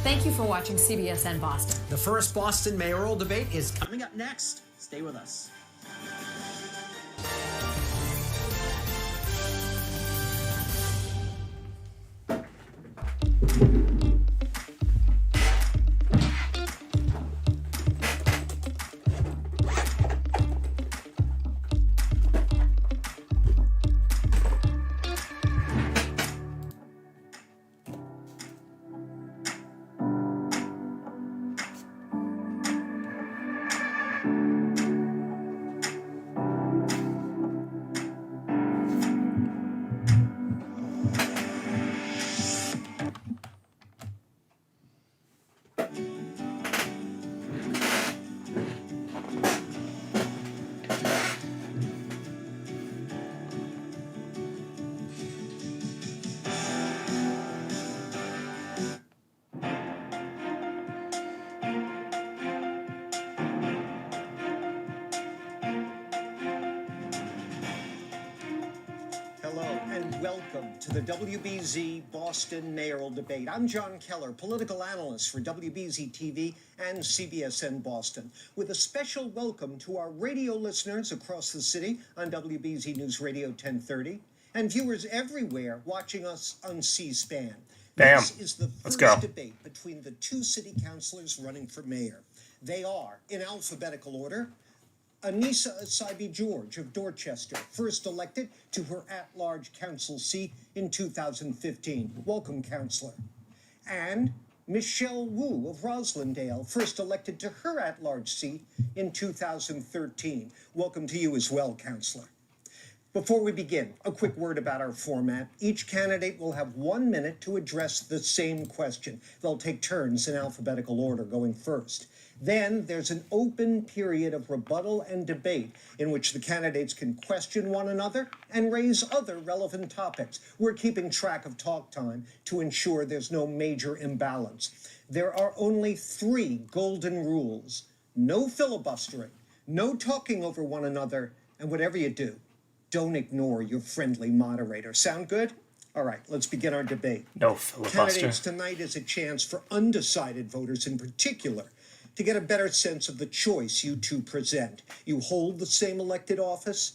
Thank you for watching CBSN Boston. The first Boston mayoral debate is coming up next. Stay with us. Hello and welcome to the WBZ Boston mayoral debate. I'm John Keller, political analyst for WBZ TV and CBSN Boston, with a special welcome to our radio listeners across the city on WBZ News Radio 1030 and viewers everywhere watching us on C-SPAN. Bam. This is the Let's first go. debate between the two city councilors running for mayor. They are, in alphabetical order, Anissa Essaibi George of Dorchester, first elected to her at-large council seat in 2015. Welcome, Councillor. And Michelle Wu of Roslindale, first elected to her at-large seat in 2013. Welcome to you as well, Councillor. Before we begin, a quick word about our format. Each candidate will have 1 minute to address the same question. They'll take turns in alphabetical order, going first. Then there's an open period of rebuttal and debate in which the candidates can question one another and raise other relevant topics. We're keeping track of talk time to ensure there's no major imbalance. There are only 3 golden rules: no filibustering, no talking over one another, and whatever you do, don't ignore your friendly moderator. Sound good? All right, let's begin our debate. No filibuster. Candidates tonight is a chance for undecided voters in particular to get a better sense of the choice you two present. You hold the same elected office,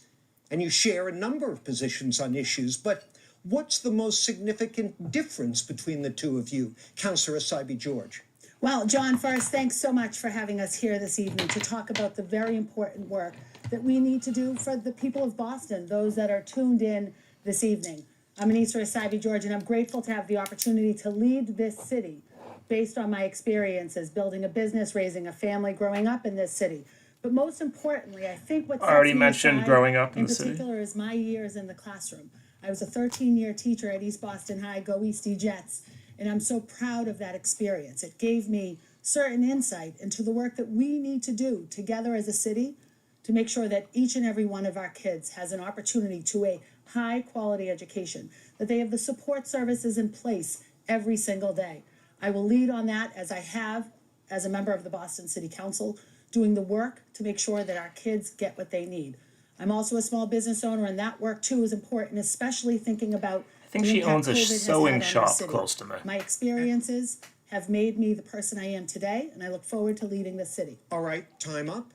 and you share a number of positions on issues, but what's the most significant difference between the two of you? Councillor Essaibi George. Well, John, first, thanks so much for having us here this evening to talk about the very important work that we need to do for the people of Boston, those that are tuned in this evening. I'm Anissa Essaibi George, and I'm grateful to have the opportunity to lead this city based on my experiences building a business, raising a family, growing up in this city. But most importantly, I think what I already sets me mentioned aside growing up in the city. particular is my years in the classroom. I was a 13-year teacher at East Boston High, go Eastie Jets, and I'm so proud of that experience. It gave me certain insight into the work that we need to do together as a city to make sure that each and every one of our kids has an opportunity to a high-quality education, that they have the support services in place every single day. I will lead on that, as I have as a member of the Boston City Council, doing the work to make sure that our kids get what they need. I'm also a small business owner, and that work too is important, especially thinking about I think the she impact owns a COVID has sewing had on our shop city. close to me. My experiences have made me the person I am today, and I look forward to leading the city. All right, time up.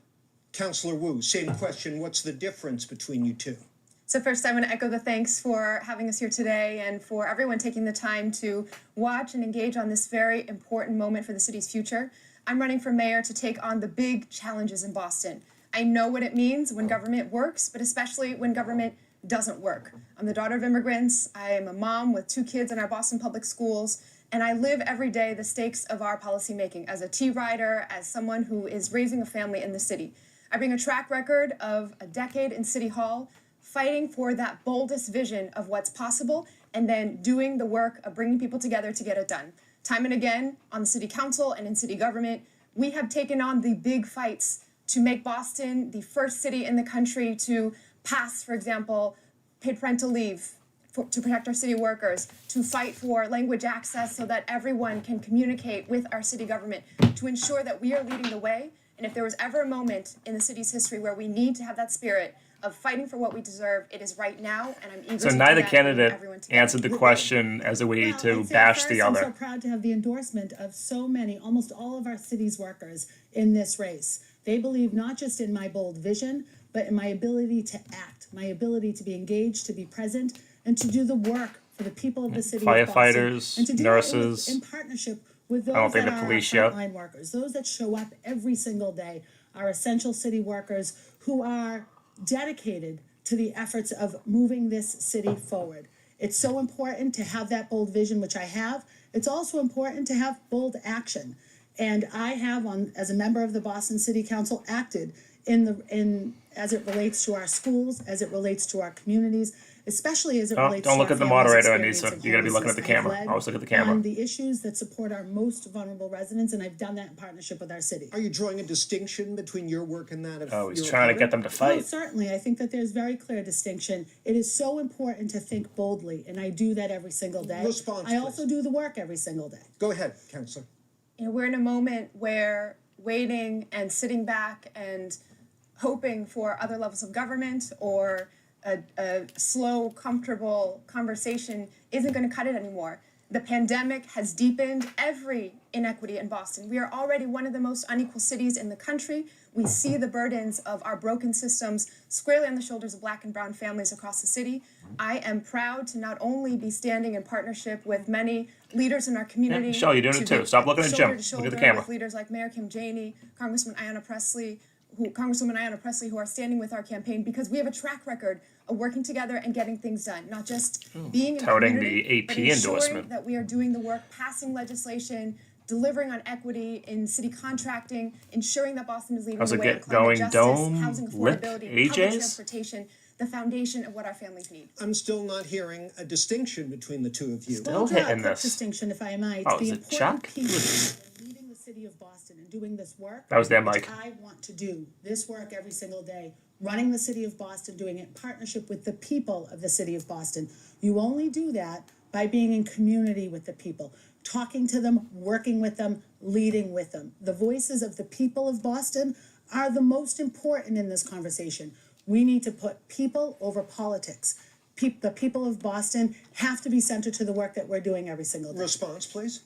Councillor Wu, same question. What's the difference between you two? So first, I want to echo the thanks for having us here today and for everyone taking the time to watch and engage on this very important moment for the city's future. I'm running for mayor to take on the big challenges in Boston. I know what it means when government works, but especially when government doesn't work. I'm the daughter of immigrants. I am a mom with 2 kids in our Boston public schools, and I live every day the stakes of our policymaking as a T-rider, as someone who is raising a family in the city. I bring a track record of a decade in City Hall, fighting for that boldest vision of what's possible, and then doing the work of bringing people together to get it done. Time and again, on the city council and in city government, we have taken on the big fights to make Boston the first city in the country to pass, for example, paid parental leave to protect our city workers, to fight for language access so that everyone can communicate with our city government, to ensure that we are leading the way. And if there was ever a moment in the city's history where we need to have that spirit, of fighting for what we deserve. It is right now, and I'm eager So to neither do that, candidate everyone together. answered the question as a way Well, to I'd say bash first, the I'm so other. proud to have the endorsement of so many, almost all of our city's workers in this race. They believe not just in my bold vision, but in my ability to act, my ability to be engaged, to be present, and to do the work for the people of the city of Boston. Firefighters, And to do nurses. it in partnership with those don't think that the are police our yet. frontline workers, those that show up every single day, our essential city workers who are dedicated to the efforts of moving this city forward. It's so important to have that bold vision, which I have. It's also important to have bold action. And I have, as a member of the Boston City Council, acted as it relates to our schools, as it relates to our communities, especially as it relates Don't to look our at the families' moderator, experience Anissa. of You gotta be looking at the homelessness. camera. I've led Always look at the camera. on the issues that support our most vulnerable residents, and I've done that in partnership with our city. Are you drawing a distinction between your work and that of Oh, he's your trying to get them opponent? to No, fight. certainly. I think that there's very clear distinction. It is so important to think boldly, and I do that every single day. Response, I also please. do the work every single day. Go ahead, Councillor. We're in a moment where waiting and sitting back and hoping for other levels of government or a slow, comfortable conversation isn't going to cut it anymore. The pandemic has deepened every inequity in Boston. We are already one of the most unequal cities in the country. We see the burdens of our broken systems squarely on the shoulders of Black and brown families across the city. I am proud to not only be standing in partnership with many leaders in our community. Michelle, you're doing it to too. be Stop looking at shoulder Jim. to Look at the shoulder camera. with leaders like Mayor Kim Janey, Congresswoman Ayanna Pressley, who are standing with our campaign because we have a track record of working together and getting things done, not just being in Touting community, the but AP ensuring endorsement. that we are doing the work, passing legislation, delivering on equity in city contracting, ensuring that Boston is leading How's the it way get on climate going? justice, Dome, housing lip, affordability, public AJs? transportation, the foundation of what our families need. I'm still not hearing a distinction between the two of you. Still I'll draw a hitting quick this. distinction, if I might. Oh, The is it important Chuck? piece of leading the city of Boston and doing this work. That was their which mic. I want to do this work every single day, running the city of Boston, doing it in partnership with the people of the city of Boston. You only do that by being in community with the people, talking to them, working with them, leading with them. The voices of the people of Boston are the most important in this conversation. We need to put people over politics. The people of Boston have to be centered to the work that we're doing every single day. Response, please.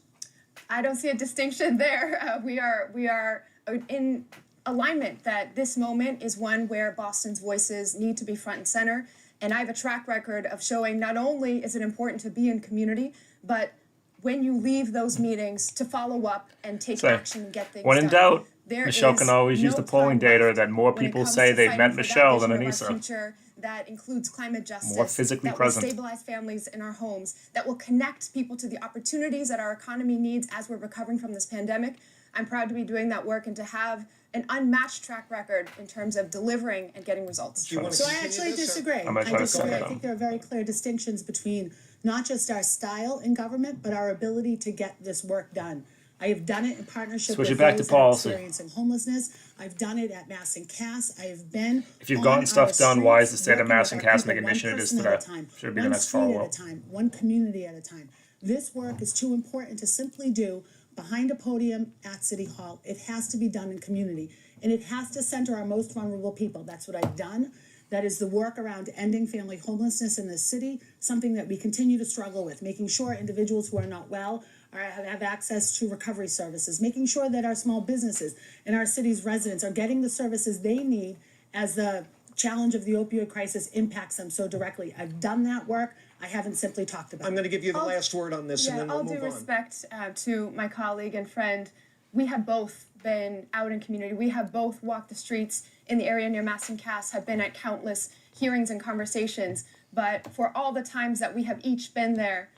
I don't see a distinction there. We are in alignment that this moment is one where Boston's voices need to be front and center. And I have a track record of showing not only is it important to be in community, but when you leave those meetings to follow up and take So, action and get things when done. in doubt, There Michelle is can always use no the polling time data left that more when it people comes say to they've fighting met for that Michelle than vision of our Anissa. future that includes climate justice, More physically that present. will stabilize families in our homes, that will connect people to the opportunities that our economy needs as we're recovering from this pandemic. I'm proud to be doing that work and to have an unmatched track record in terms of delivering and getting results. Do you want to So I continue actually this, or- disagree. I'm gonna try to disagree. sum it I up. think there are very clear distinctions between not just our style in government, but our ability to get this work done. I have done it in partnership Switch with it back to those that are policy. experiencing homelessness. I've done it at Mass and Cass. I have been If you've on gotten our stuff done, why is streets the state of working Mass with and our Cass people, making one initiatives person today? at a time, Should be the one next street at follow-up. a time, one community at a time. This work is too important to simply do behind a podium at City Hall. It has to be done in community, and it has to center our most vulnerable people. That's what I've done. That is the work around ending family homelessness in this city, something that we continue to struggle with, making sure individuals who are not well have access to recovery services, making sure that our small businesses and our city's residents are getting the services they need as the challenge of the opioid crisis impacts them so directly. I've done that work. I haven't simply talked about it. I'm going to give you the All- last word on this, and then we'll all move due on. respect to my colleague and friend, we have both been out in community. We have both walked the streets in the area near Mass and Cass, have been at countless hearings and conversations. But for all the times that we have each been there,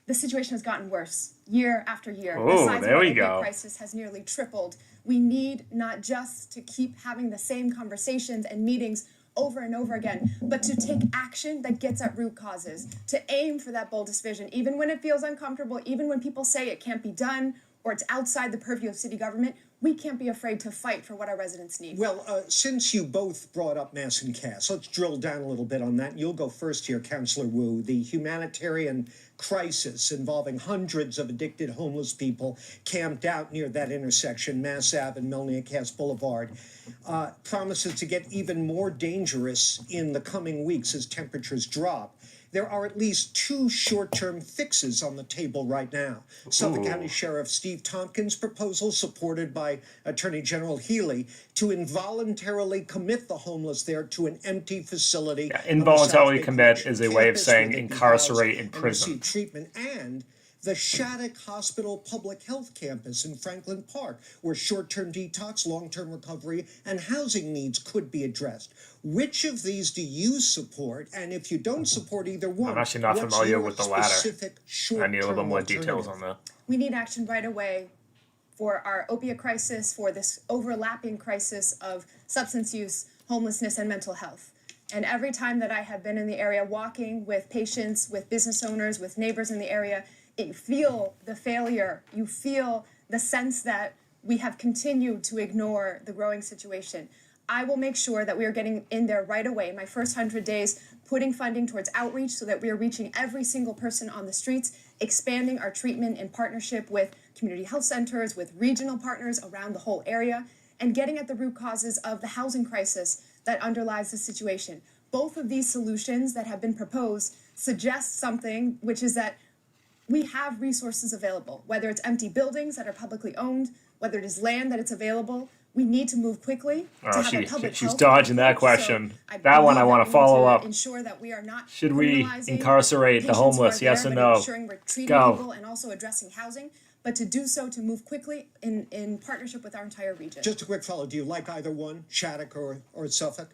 the situation has gotten worse year after year. Oh, The size there of we the opioid go. crisis has nearly tripled. We need not just to keep having the same conversations and meetings over and over again, but to take action that gets at root causes, to aim for that boldest vision, even when it feels uncomfortable, even when people say it can't be done or it's outside the purview of city government, we can't be afraid to fight for what our residents need. Well, since you both brought up Mass and Cass, let's drill down a little bit on that. You'll go first here, Councillor Wu. The humanitarian crisis involving hundreds of addicted homeless people camped out near that intersection, Mass Ave and Melnia Cass Boulevard, promises to get even more dangerous in the coming weeks as temperatures drop. There are at least 2 short-term fixes on the table right now. Suffolk County Sheriff Steve Tompkins' proposal, supported by Attorney General Healy, to involuntarily commit the homeless there to an empty facility. Yeah, involuntarily commit is a way of campus saying where they'd be incarcerate housed in and prison. receive treatment, and the Shattuck Hospital Public Health Campus in Franklin Park, where short-term detox, long-term recovery, and housing needs could be addressed. Which of these do you support? And if you don't support either one, I'm actually not what's familiar your with the latter. specific I need a little bit short-term more details alternative? on that. We need action right away for our opiate crisis, for this overlapping crisis of substance use, homelessness, and mental health. And every time that I have been in the area walking with patients, with business owners, with neighbors in the area, you feel the failure, you feel the sense that we have continued to ignore the growing situation. I will make sure that we are getting in there right away. In my first 100 days, putting funding towards outreach so that we are reaching every single person on the streets, expanding our treatment in partnership with community health centers, with regional partners around the whole area, and getting at the root causes of the housing crisis that underlies the situation. Both of these solutions that have been proposed suggest something, which is that we have resources available, whether it's empty buildings that are publicly owned, whether it is land that it's available. We need to move quickly to have a public She's health dodging that approach. question. So That one I believe want that to we follow need up. Ensure that we are not Should we criminalizing incarcerate the patients who are homeless? Yes there, or but no? ensuring we're treating Go. people and also addressing housing, but to do so to move quickly in partnership with our entire region. Just a quick follow. Do you like either one, Shattuck or Suffolk?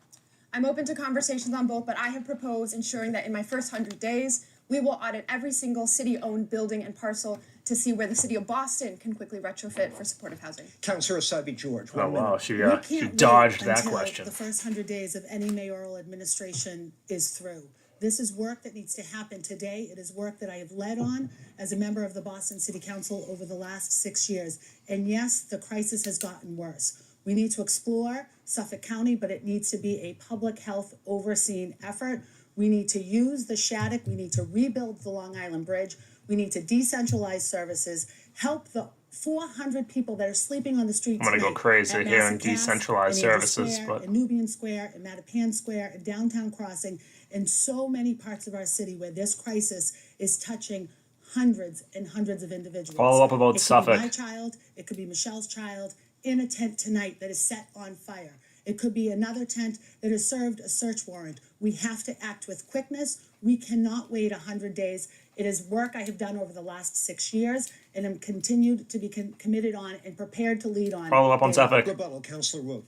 I'm open to conversations on both, but I have proposed ensuring that in my first 100 days, we will audit every single city-owned building and parcel to see where the city of Boston can quickly retrofit for supportive housing. Councillor Asabi George. Oh, wow. We She can't dodged wait that until question. the first 100 days of any mayoral administration is through. This is work that needs to happen today. It is work that I have led on as a member of the Boston City Council over the last 6 years. And yes, the crisis has gotten worse. We need to explore Suffolk County, but it needs to be a public health overseen effort. We need to use the Shattuck. We need to rebuild the Long Island Bridge. We need to decentralize services, help the 400 people that are sleeping on the streets. I'm gonna go tonight crazy at hearing Mass and Cass, decentralized in Angel services, Square, but- in Nubian Square, in Mattapan Square, in Downtown Crossing, in so many parts of our city where this crisis is touching hundreds and hundreds of individuals. Follow up about It could be Suffolk. my child, it could be Michelle's child, in a tent tonight that is set on fire. It could be another tent that has served a search warrant. We have to act with quickness. We cannot wait 100 days. It is work I have done over the last 6 years and am continued to be committed on and prepared to lead on. Follow up on Suffolk. Rebuttal, Councillor Wu.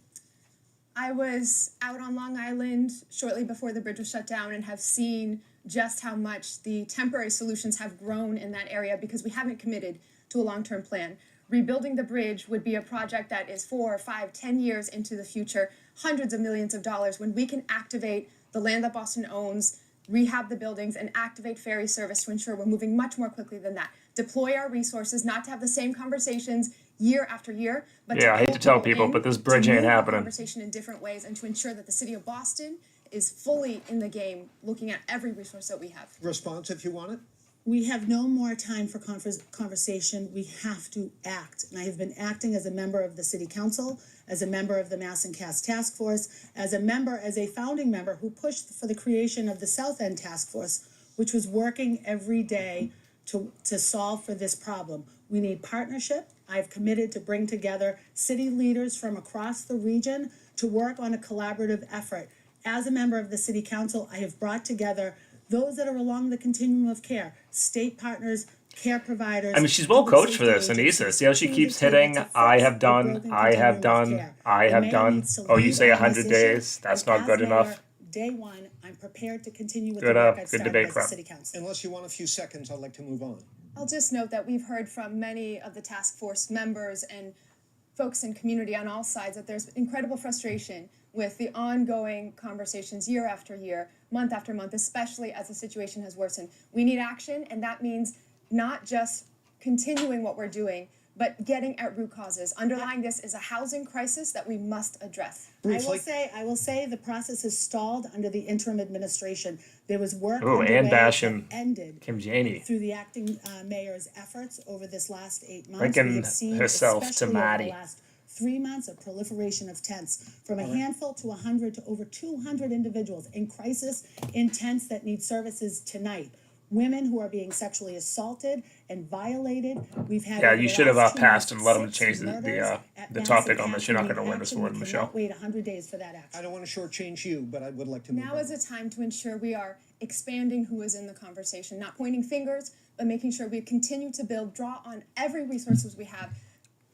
I was out on Long Island shortly before the bridge was shut down and have seen just how much the temporary solutions have grown in that area because we haven't committed to a long-term plan. Rebuilding the bridge would be a project that is 4, 5, 10 years into the future, hundreds of millions of dollars, when we can activate the land that Boston owns, rehab the buildings, and activate ferry service to ensure we're moving much more quickly than that. Deploy our resources, not to have the same conversations year after year, but Yeah, I hate to tell pull people, in but this to bridge ain't move the happening. Conversation in different ways, and to ensure that the city of Boston is fully in the game, looking at every resource that we have. Response if you want it. We have no more time for conversation. We have to act. And I have been acting as a member of the City Council, as a member of the Mass and Cass Task Force, as a founding member who pushed for the creation of the South End Task Force, which was working every day to solve for this problem. We need partnership. I've committed to bring together city leaders from across the region to work on a collaborative effort. As a member of the City Council, I have brought together those that are along the continuum of care, state partners, care providers. I mean, she's well public coached for this, safety Anissa. agencies, See how she to the keeps table hitting, to fix I have the done, broken I have continuum of done, care. I The have mayor done. needs to Oh, you lead say on 100 this issue, days? That's and not good as enough. mayor, Day one, I'm prepared to continue with Good the work up. I've Good started debate as a prep. city council. Unless you want a few seconds, I'd like to move on. I'll just note that we've heard from many of the task force members and folks in community on all sides that there's incredible frustration with the ongoing conversations year after year, month after month, especially as the situation has worsened. We need action, and that means not just continuing what we're doing, but getting at root causes. Underlying this is a housing crisis that we must address. Briefly. I will say the process is stalled under the interim administration. There was work Ooh, underway Ann Basham, that ended Kim Janey. through the acting mayor's efforts over this last 8 months. Lincoln We have seen, herself to especially over Maddie. the last 3 months, a proliferation of tents from a handful to 100 to over 200 individuals in crisis in tents that need services tonight. Women who are being sexually assaulted and violated. We've had Yeah, over you the should have last 2 passed and let them months, change 6 murders the at topic Madison on this. You're not County going to win this action. one, We Michelle. cannot wait 100 days for that action. I don't want to shortchange you, but I would like to move Now on. is a time to ensure we are expanding who is in the conversation, not pointing fingers, but making sure we continue to build, draw on every resources we have.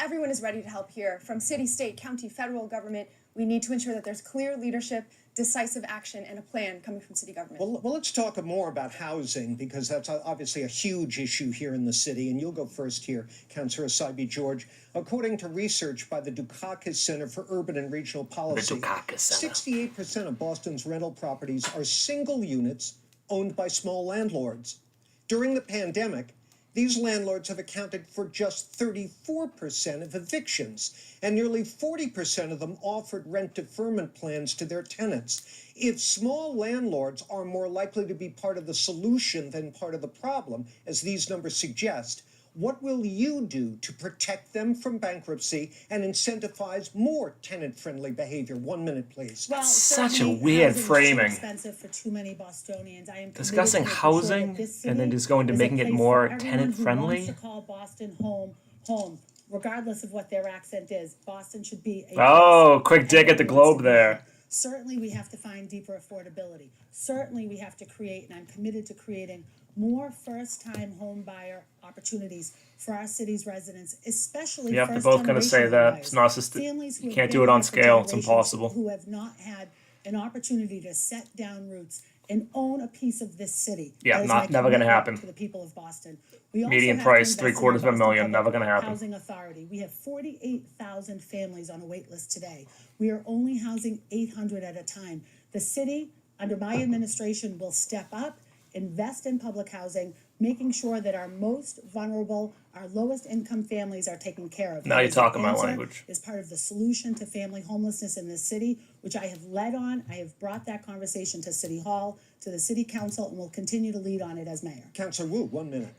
Everyone is ready to help here, from city, state, county, federal government. We need to ensure that there's clear leadership, decisive action, and a plan coming from city government. Well, let's talk more about housing, because that's obviously a huge issue here in the city. And you'll go first here, Councillor Essaybi-George. According to research by the Dukakis Center for Urban and Regional Policy, Dukakis Center. 68% of Boston's rental properties are single units owned by small landlords. During the pandemic, these landlords have accounted for just 34% of evictions, and nearly 40% of them offered rent deferment plans to their tenants. If small landlords are more likely to be part of the solution than part of the problem, as these numbers suggest, what will you do to protect them from bankruptcy and incentivize more tenant-friendly behavior? 1 minute, please. Well, Such a certainly weird housing is too framing. expensive for too many Bostonians. I am committed Discussing to making sure that housing this and then city just going to is a making it place more for everyone who tenant-friendly? wants to call Boston home, regardless of what their accent is. Boston should be a Oh, place quick dig at the everyone wants globe to be there. in. Certainly, we have to find deeper affordability. Certainly, we have to create, and I'm committed to creating more first-time home buyer opportunities for our city's residents, especially Yep, they're both gonna say first-generation that. homebuyers. It's not just- Families who you have can't been do it on here for scale. It's generations, impossible. who have not had an opportunity to set down roots and own a piece of this city. Yeah, That is not- my never gonna commitment happen. To the people of Boston. We also Median have to price, invest in $750,000, the Boston never Public gonna happen. Housing Authority. We have 48,000 families on a wait list today. We are only housing 800 at a time. The city, under my administration, will step up, invest in public housing, making sure that our most vulnerable, our lowest income families are taken care of. Now That you're is the talking my answer, language. is part of the solution to family homelessness in this city, which I have led on. I have brought that conversation to City Hall, to the City Council, and will continue to lead on it as mayor. Councillor Wu, 1 minute.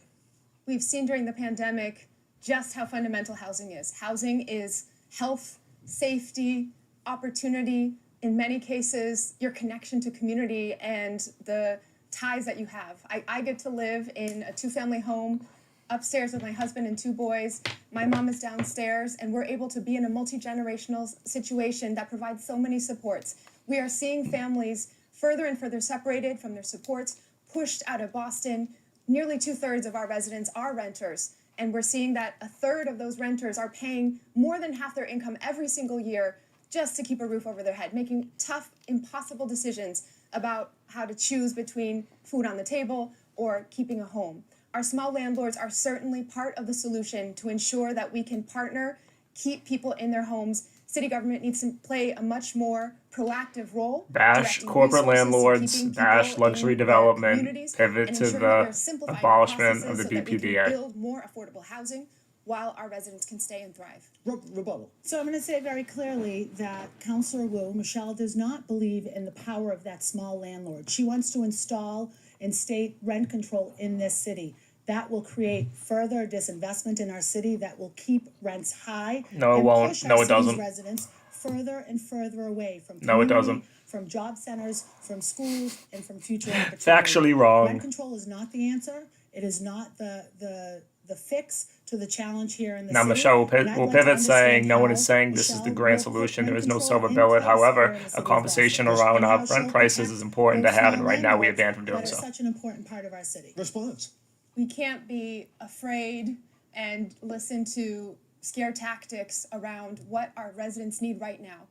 We've seen during the pandemic just how fundamental housing is. Housing is health, safety, opportunity, in many cases, your connection to community and the ties that you have. I get to live in a 2-family home upstairs with my husband and 2 boys. My mom is downstairs, and we're able to be in a multi-generational situation that provides so many supports. We are seeing families further and further separated from their supports, pushed out of Boston. Nearly 2/3 of our residents are renters, and we're seeing that 1/3 of those renters are paying more than half their income every single year just to keep a roof over their head, making tough, impossible decisions about how to choose between food on the table or keeping a home. Our small landlords are certainly part of the solution to ensure that we can partner, keep people in their homes. City government needs to play a much more proactive role. Bash directing corporate resources to landlords, keeping people bash in luxury their development, communities, pivot and to ensuring that the we're simplifying abolishment of processes the so that we can BPDA. build more affordable housing while our residents can stay and thrive. Rebuttal. So I'm going to say very clearly that Councillor Wu, Michelle, does not believe in the power of that small landlord. She wants to install and state rent control in this city. That will create further disinvestment in our city, that will keep rents high. No, it and won't. push No, our it doesn't. city's residents further and further away from No, it community, doesn't. from job centers, from schools, and from future opportunities. Factually wrong. Rent control is not the answer. It is not the fix to the challenge here in the Now, city. Michelle will And I'd like to pivot saying understand no one how is saying this is the Michelle grand will put solution. There rent is no control silver in bullet. place However, here in the city a of conversation Boston. around And how she'll rent prices protect is important to those have, and small right now we are landlords banned from doing that so. are such an important part of our city. Response. We can't be afraid and listen to scare tactics around what our residents need right now.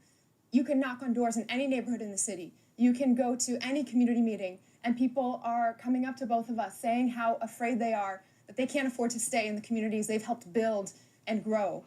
You can knock on doors in any neighborhood in the city. You can go to any community meeting, and people are coming up to both of us saying how afraid they are that they can't afford to stay in the communities they've helped build and grow.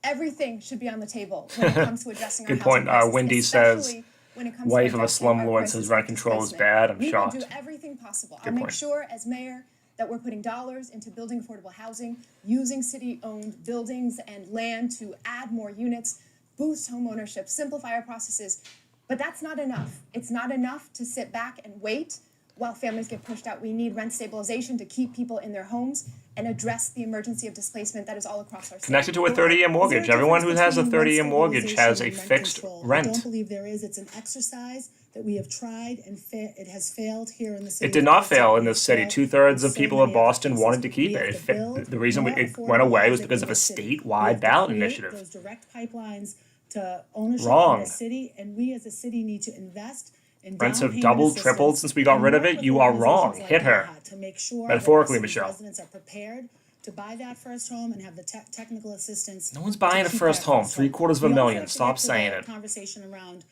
Everything should be on the table when it comes to addressing our Good housing point. crisis, Wendy says, especially when it comes to wife of a addressing our slumlord crisis says of rent control is displacement. bad. I'm we shocked. will do everything possible. I'll Good make point. sure as mayor that we're putting dollars into building affordable housing, using city-owned buildings and land to add more units, boost home ownership, simplify our processes. But that's not enough. It's not enough to sit back and wait while families get pushed out. We need rent stabilization to keep people in their homes and address the emergency of displacement that is all across our state. Connected to a 30-year mortgage. Everyone who has a 30-year mortgage has a fixed I don't rent. believe there is. It's an exercise that we have tried and it has failed here in the city. It did not fail in this city. 2/3 of people of Boston wanted to keep it. The reason it went away was because of a statewide ballot initiative. Those direct pipelines to ownership Wrong. in the city, and we as a city need to invest in Rents down have payment doubled, assistance tripled since we got and rid of work it. with You are wrong. organizations Hit her. like AHA to make sure Metaphorically, that the city's Michelle. residents are prepared to buy that first home and have the technical assistance. No one's buying to a keep first that home. first $750,000. We also have to Stop get to saying the it. Conversation around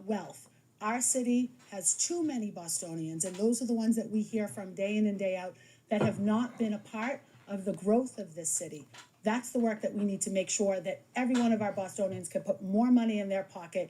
wealth. Our city has too many Bostonians, and those are the ones that we hear from day in and day out that have not been a part of the growth of this city. That's the work that we need to make sure that every one of our Bostonians can put more money in their pocket.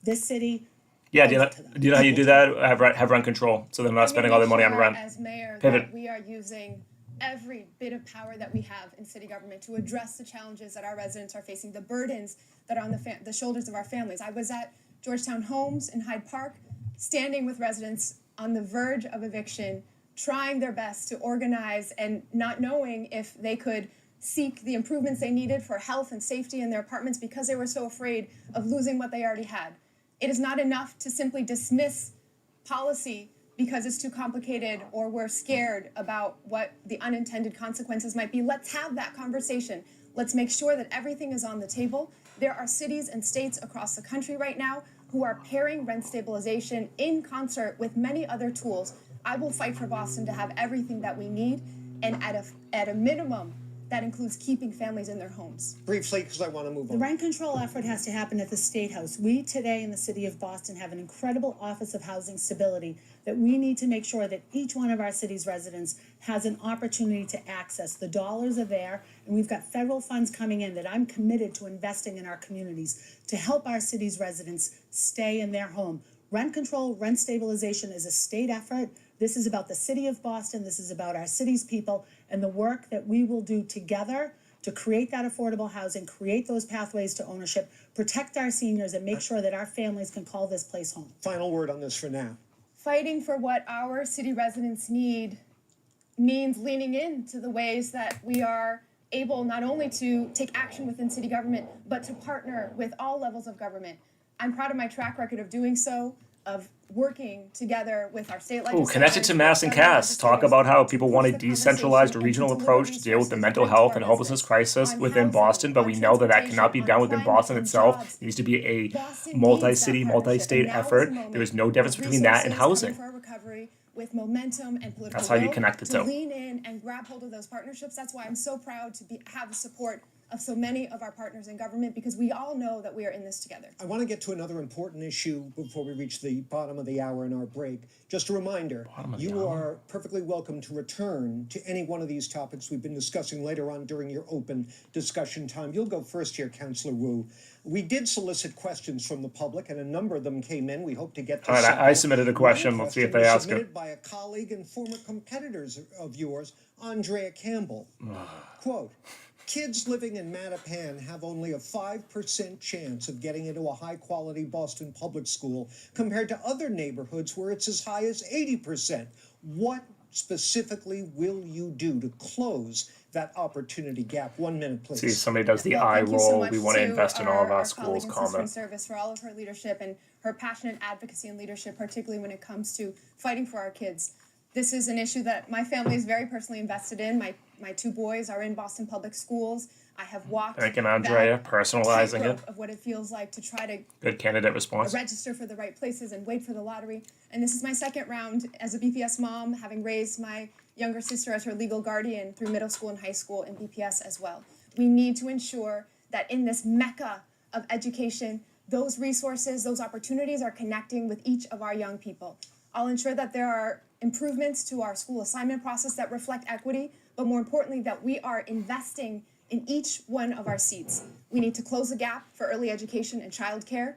This city. Yeah, do you owes it to them. know how you do that? Have rent control, so they're not spending all their money on rent. As mayor, Pivot. that we are using every bit of power that we have in city government to address the challenges that our residents are facing, the burdens that are on the shoulders of our families. I was at Georgetown Homes in Hyde Park, standing with residents on the verge of eviction, trying their best to organize and not knowing if they could seek the improvements they needed for health and safety in their apartments because they were so afraid of losing what they already had. It is not enough to simply dismiss policy because it's too complicated or we're scared about what the unintended consequences might be. Let's have that conversation. Let's make sure that everything is on the table. There are cities and states across the country right now who are pairing rent stabilization in concert with many other tools. I will fight for Boston to have everything that we need, and at a minimum, that includes keeping families in their homes. Briefly, because I want to move The on. rent control effort has to happen at the State House. We today in the city of Boston have an incredible Office of Housing Stability that we need to make sure that each one of our city's residents has an opportunity to access. The dollars are there, and we've got federal funds coming in that I'm committed to investing in our communities to help our city's residents stay in their home. Rent control, rent stabilization is a state effort. This is about the city of Boston. This is about our city's people and the work that we will do together to create that affordable housing, create those pathways to ownership, protect our seniors, and make sure that our families can call this place home. Final word on this for now. Fighting for what our city residents need means leaning into the ways that we are able not only to take action within city government, but to partner with all levels of government. I'm proud of my track record of doing so, of working together with our state legislators. Connected to Mass and Cass, talk about how people want a decentralized regional approach to deal with the mental health and homelessness crisis within Boston, but we know that that cannot be done within Boston itself. It needs to be a multi-city, multi-state effort. There is no difference between that and housing. For recovery with momentum and political That's how you will connect the to two. lean in and grab hold of those partnerships. That's why I'm so proud to have the support of so many of our partners in government, because we all know that we are in this together. I want to get to another important issue before we reach the bottom of the hour in our break. Just a reminder, you are perfectly welcome to return to any one of these topics we've been discussing later on during your open discussion time. You'll go first here, Councillor Wu. We did solicit questions from the public, and a number of them came in. We hope to get to All right, several. I submitted a question. One Let's see if they was ask it. submitted by a colleague and former competitors of yours, Andrea Campbell. Quote, kids living in Mattapan have only a 5% chance of getting into a high-quality Boston public school compared to other neighborhoods where it's as high as 80%. What specifically will you do to close that opportunity gap? 1 minute, please. See if somebody does the Well, eye thank you so roll. much We want to to invest in all of our colleague schools and sister in comment. service for all of her leadership and her passionate advocacy and leadership, particularly when it comes to fighting for our kids. This is an issue that my family is very personally invested in. My two boys are in Boston Public Schools. I have walked Thank you, Andrea. that Personalizing it. tightrope of what it feels like to try to Good candidate response. register for the right places and wait for the lottery. And this is my second round as a BPS mom, having raised my younger sister as her legal guardian through middle school and high school in BPS as well. We need to ensure that in this mecca of education, those resources, those opportunities are connecting with each of our young people. I'll ensure that there are improvements to our school assignment process that reflect equity, but more importantly, that we are investing in each one of our seats. We need to close the gap for early education and childcare,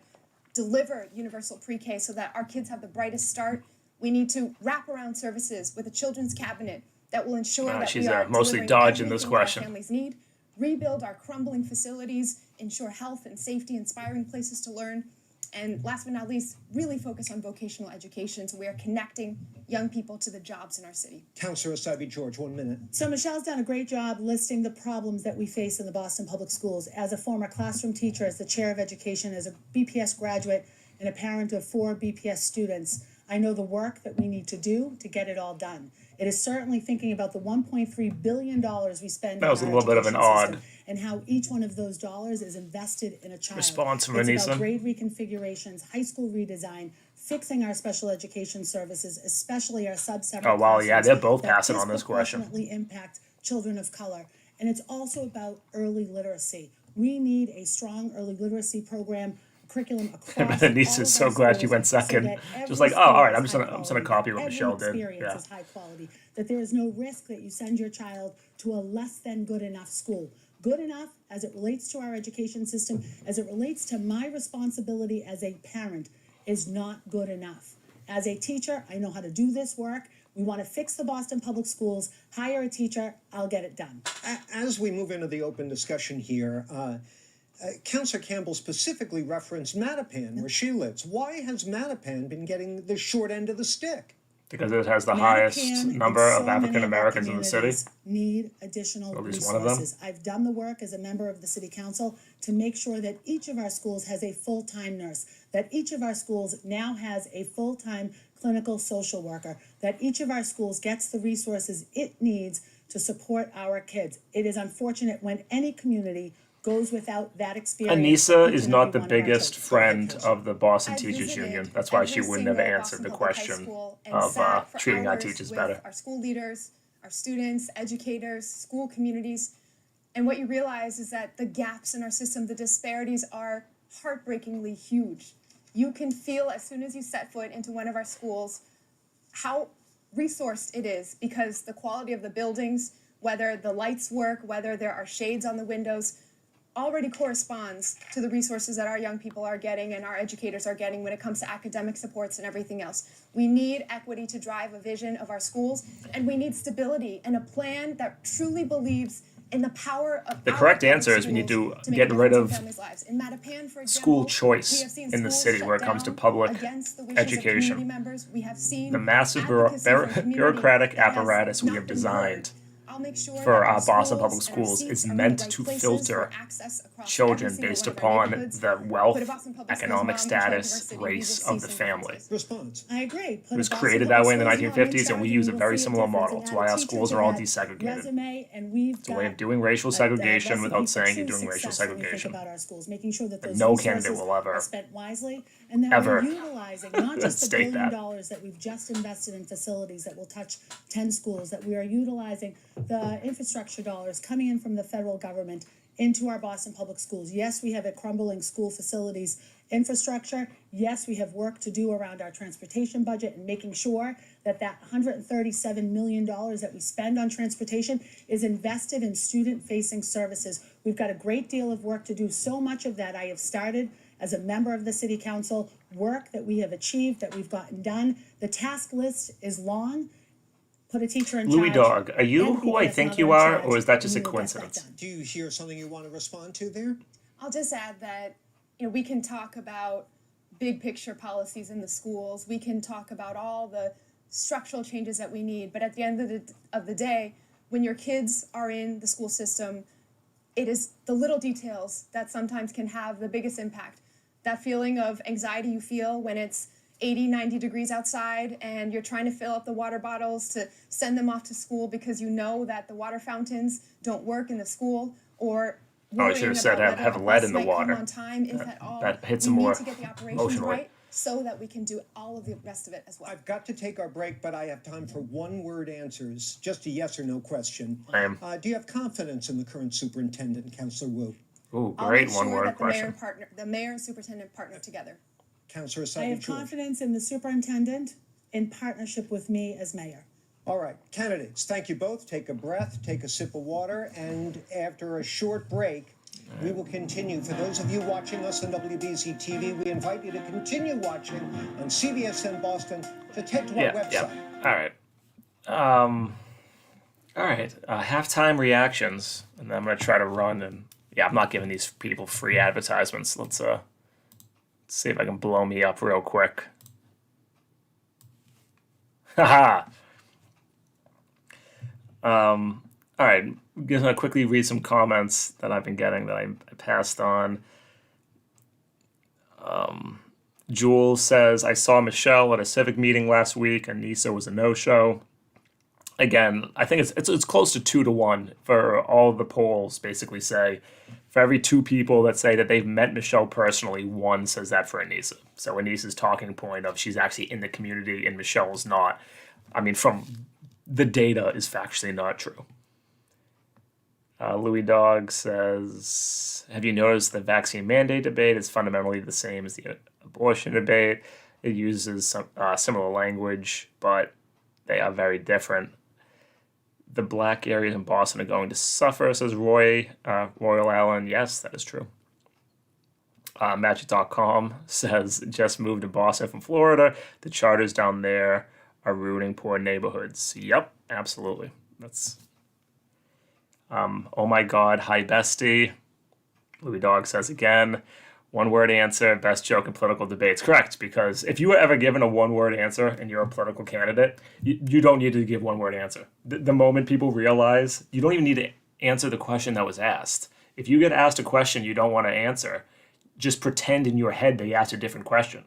deliver universal pre-K so that our kids have the brightest start. We need to wrap around services with a children's cabinet that will ensure that she's we are mostly delivering dodging this everything that our question. families need, rebuild our crumbling facilities, ensure health and safety, inspiring places to learn, and last but not least, really focus on vocational education so we are connecting young people to the jobs in our city. Councillor Asabi George, 1 minute. So Michelle's done a great job listing the problems that we face in the Boston Public Schools. As a former classroom teacher, as the chair of education, as a BPS graduate, and a parent of 4 BPS students, I know the work that we need to do to get it all done. It is certainly thinking about the $1.3 billion we spend That was on a our little bit of an education odd system, and how each one of those dollars is invested in a child. response from It's Anissa. about grade reconfigurations, high school redesign, fixing our special education services, especially our sub-separate Oh, wow, yeah, classrooms they're both that passing on this question. disproportionately impact children of color. And it's also about early literacy. We need a strong early literacy program, curriculum across Anissa all is of so our glad she schools went so second. that every Just like, oh, school all right, is I'm just high gonna quality, copy what that Michelle every did. experience Yeah. is high quality, that there is no risk that you send your child to a less than good enough school. Good enough as it relates to our education system, as it relates to my responsibility as a parent, is not good enough. As a teacher, I know how to do this work. We want to fix the Boston Public Schools, hire a teacher, I'll get it done. As we move into the open discussion here, Councillor Campbell specifically referenced Mattapan, where she lives. Why has Mattapan been getting the short end of the stick? Because it has the Mattapan highest and number so of many African our Americans in the city. communities Need additional At least one of them. resources. I've done the work as a member of the city council to make sure that each of our schools has a full-time nurse, that each of our schools now has a full-time clinical social worker, that each of our schools gets the resources it needs to support our kids. It is unfortunate when any community goes without that experience. Anissa each is and not every the one of our biggest children. friend of the Boston I've Teachers visited Union. That's why she every would never single answer the Boston Public High question School and of sat for treating our hours teachers with better. Our school leaders, our students, educators, school communities. And what you realize is that the gaps in our system, the disparities are heartbreakingly huge. You can feel as soon as you set foot into one of our schools how resourced it is, because the quality of the buildings, whether the lights work, whether there are shades on the windows, already corresponds to the resources that our young people are getting and our educators are getting when it comes to academic supports and everything else. We need equity to drive a vision of our schools, and we need stability and a plan that truly believes in the power of The our correct public answer is we need schools to make get a rid difference in of families' lives. In Mattapan, for example, school choice we have seen in the schools city shut where it comes to down public against the wishes of education. community members. We have seen The massive advocacy from community bureaucratic that has apparatus we not have been designed heard. I'll make sure for that our Boston schools Public and our Schools seats is are in meant the right to places filter for access across children every single based one of our upon neighborhoods. the Put wealth, a Boston Public Schools economic mom in charge of our status, city, we will race see of the some family. differences. Response. I agree. Put It was a Boston created Public that way in the Schools mom 1950s, and we use a charge, very you will see similar difference. model. And It's add why a our teacher schools to are all that desegregated. resume, and we've It's a way of got doing racial segregation recipe without for saying you're true doing racial success when we think segregation. about our schools, making sure that But those no candidate resources will ever- are spent wisely, and that ever we're utilizing not just the state $1 billion that. that we've just invested in facilities that will touch 10 schools, that we are utilizing the infrastructure dollars coming in from the federal government into our Boston Public Schools. Yes, we have a crumbling school facilities infrastructure. Yes, we have work to do around our transportation budget and making sure that that $137 million that we spend on transportation is invested in student-facing services. We've got a great deal of work to do. So much of that I have started as a member of the city council, work that we have achieved, that we've gotten done. The task list is long. Put a teacher in Louis charge. Dog, are you and who I BPS think mother you in are, charge, or is that just a and we will get that coincidence? done. Do you hear something you want to respond to there? I'll just add that we can talk about big picture policies in the schools. We can talk about all the structural changes that we need. But at the end of the day, when your kids are in the school system, it is the little details that sometimes can have the biggest impact. That feeling of anxiety you feel when it's 80, 90 degrees outside and you're trying to fill up the water bottles to send them off to school because you know that the water fountains don't work in the school, or Oh, I should have said have lead in the water. on time, if at all. That hits we more need to get the operations emotionally. right so that we can do all of the rest of it as well. I've got to take our break, but I have time for one-word answers, just a yes or no question. Lame. Do you have confidence in the current superintendent, Councillor Wu? Ooh, I'll great make sure one-word that question. the mayor and superintendent partner together. Councillor I Asabi have George. confidence in the superintendent in partnership with me as mayor. All right, candidates, thank you both. Take a breath, take a sip of water, and after a short break, we will continue. For those of you watching us on WBZ TV, we invite you to continue watching on CBSN Boston, to take to our Yeah, website. yeah. All right. All right, halftime reactions, and then I'm gonna try to run. And yeah, I'm not giving these people free advertisements. Let's see if I can blow me up real quick. Haha. All right, I'm gonna quickly read some comments that I've been getting that I passed on. Jules says, I saw Michelle at a civic meeting last week, and Nisa was a no-show. Again, I think it's close to 2-1 for all the polls basically say. For every 2 people that say that they've met Michelle personally, 1 says that for Anissa. So Anissa's talking point of she's actually in the community and Michelle's not. I mean, from the data is factually not true. Louis Dog says, have you noticed the vaccine mandate debate is fundamentally the same as the abortion debate? It uses some similar language, but they are very different. The black areas in Boston are going to suffer, says Royal Allen. Yes, that is true. Magic.com says, just moved to Boston from Florida. The charters down there are ruining poor neighborhoods. Yep, absolutely. That's oh my God, hi bestie. Louis Dog says again, 1-word answer, best joke in political debates. Correct, because if you were ever given a 1-word answer and you're a political candidate, you don't need to give 1-word answer. The moment people realize, you don't even need to answer the question that was asked. If you get asked a question you don't want to answer, just pretend in your head they asked a different question.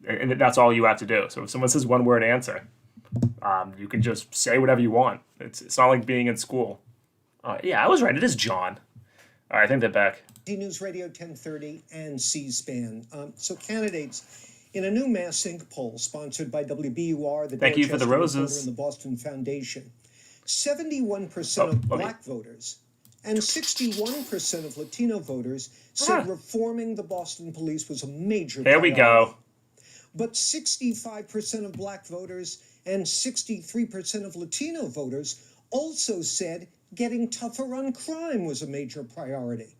And that's all you have to do. So if someone says 1-word answer, you can just say whatever you want. It's not like being in school. Yeah, I was right. It is John. All right, I think they're back. News Radio 1030 and C-SPAN. So candidates in a new MassInc poll sponsored by WBUR, the Thank you for the Dorchester roses. Reporter, and the Boston Foundation, 71% of black voters and 61% of Latino voters said reforming the Boston police was a major There we priority. go. But 65% of black voters and 63% of Latino voters also said getting tougher on crime was a major priority.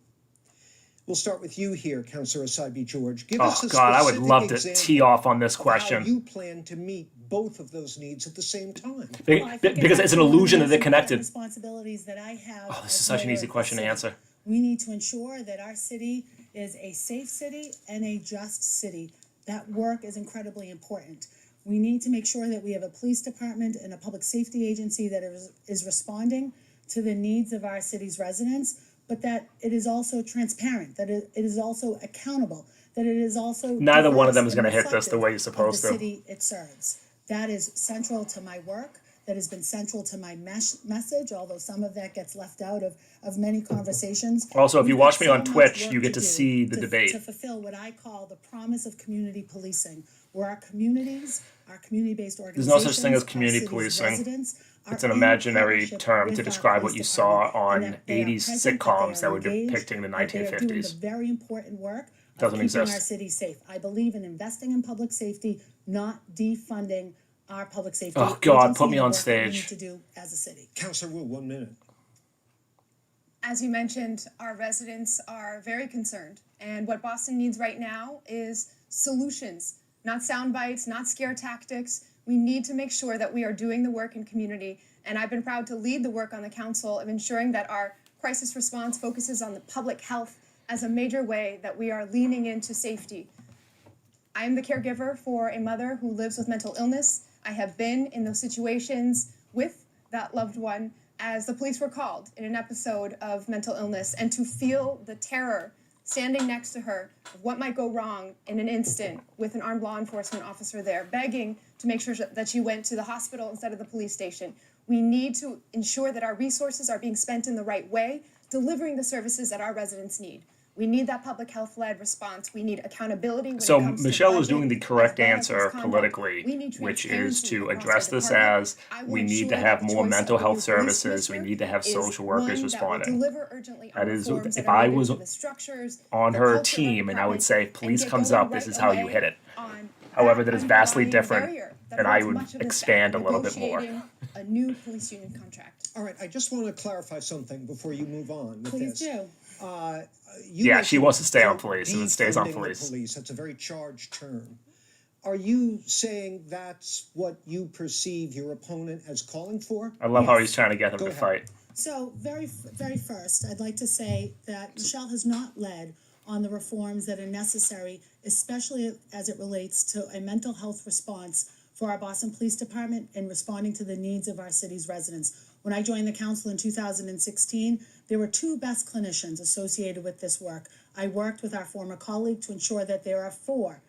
We'll start with you here, Councillor Essaibi-George. Give us a God, I would specific love to example tee off on this of how question. you plan to meet both of those needs at the same time. Well, I think Because it's an illusion that they're connected. Responsibilities that I have. Oh, this as is such an mayor easy of the question to city. answer. We need to ensure that our city is a safe city and a just city. That work is incredibly important. We need to make sure that we have a police department and a public safety agency that is responding to the needs of our city's residents, but that it is also transparent, that it is also accountable, that it is also Neither one of them diverse is gonna and hit this the way you're reflective supposed of to. the city it serves. That is central to my work. That has been central to my message, although some of that gets left out of many conversations. Also, if you We've got watch me so on much Twitch, work you get to do see the debate. to fulfill what I call the promise of community policing, where our communities, our community-based organizations, There's no such thing as our community city's policing. residents are It's an in imaginary partnership term with to our describe what police you saw department, on and that they are 80s present, sitcoms that were engaged, depicting the that they are doing the 1950s. very important work of Doesn't keeping exist. our city safe. I believe in investing in public safety, not defunding our public safety Oh, God, agency put me and on the work that we stage. need to do as a city. Councillor Wu, 1 minute. As you mentioned, our residents are very concerned. And what Boston needs right now is solutions, not sound bites, not scare tactics. We need to make sure that we are doing the work in community. And I've been proud to lead the work on the council of ensuring that our crisis response focuses on the public health as a major way that we are leaning into safety. I am the caregiver for a mother who lives with mental illness. I have been in those situations with that loved one as the police were called in an episode of mental illness, and to feel the terror standing next to her of what might go wrong in an instant with an armed law enforcement officer there, begging to make sure that she went to the hospital instead of the police station. We need to ensure that our resources are being spent in the right way, delivering the services that our residents need. We need that public health-led response. We need accountability when So it comes to Michelle is budget, doing the correct as well as answer misconduct. politically, We need which is transparency to across address our this department. as I will we need ensure to have that the more choice mental of the health new police services. We commissioner need to have is social workers one that will responding. deliver urgently on That is, reforms if that are I needed was to the structures, on the her culture of team and I would department, say, and police get comes going up, this right is how you away hit it. on However, that that is vastly underlying different, barrier that and I holds would much of this expand back, a little bit more. negotiating a new police union contract. All right, I just want to clarify something before you move on with Please this. do. You Yeah, she mentioned, wants to stay on quote, police, if it stays on defunding the police. That's a very charged term. Are you saying that's what you perceive your opponent as calling for? I love how Yes. he's trying to get him Go to ahead. fight. So very first, I'd like to say that Michelle has not led on the reforms that are necessary, especially as it relates to a mental health response for our Boston Police Department in responding to the needs of our city's residents. When I joined the council in 2016, there were 2 best clinicians associated with this work. I worked with our former colleague to ensure that there are 4.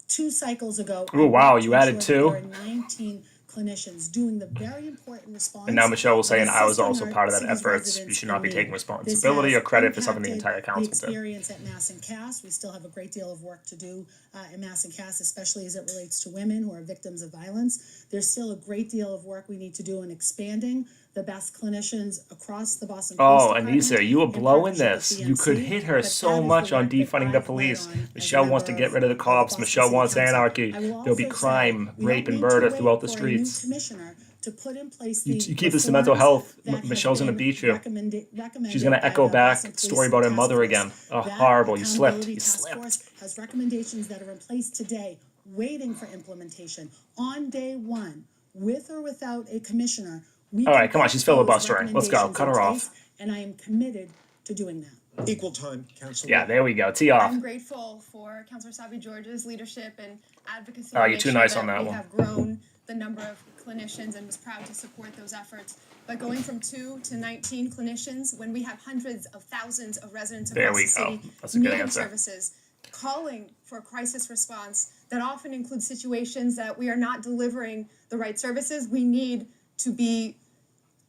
2 cycles ago. Ooh, wow, you added ensure 2? that there are 19 clinicians doing the very important response. And now Michelle was saying I was assisting also our part of that city's effort. residents You should in not be need. taking This responsibility has or credit for something the impacted entire council did. experience at Mass and Cass. We still have a great deal of work to do in Mass and Cass, especially as it relates to women who are victims of violence. There's still a great deal of work we need to do in expanding the best clinicians across the Boston Police Oh, Department. Anissa, you were in blowing partnership this. with You could BMC, hit her but so that is much the on work that defunding the I've led police. on as a Michelle wants to member get rid of the cops. Boston Michelle City wants Council. anarchy. I will There'll be also say, crime, we rape, don't and need to murder wait throughout the for a new streets. commissioner to put in place You the keep this to mental reforms health. that have Michelle's gonna been beat you. recommended She's gonna by echo the back Boston story Police about her Task mother Force. again. Oh, That horrible. You slipped. accountability You task slipped. force has recommendations that are in place today, waiting for implementation on day 1, with or without a commissioner. We All can right, come on, put she's those filibustering. Let's go. recommendations Cut in her place, off. and I am committed to doing that. Equal time, Councilwoman. Yeah, there we go. Tee off. I'm grateful for Councilor Sabi George's leadership and advocacy. Oh, to you're make too sure nice on that we one. have grown the number of clinicians and was proud to support those efforts. But going from 2 to 19 clinicians when we have hundreds of thousands of residents There across we the go. city That's a good needing answer. services, calling for a crisis response that often includes situations that we are not delivering the right services, we need to be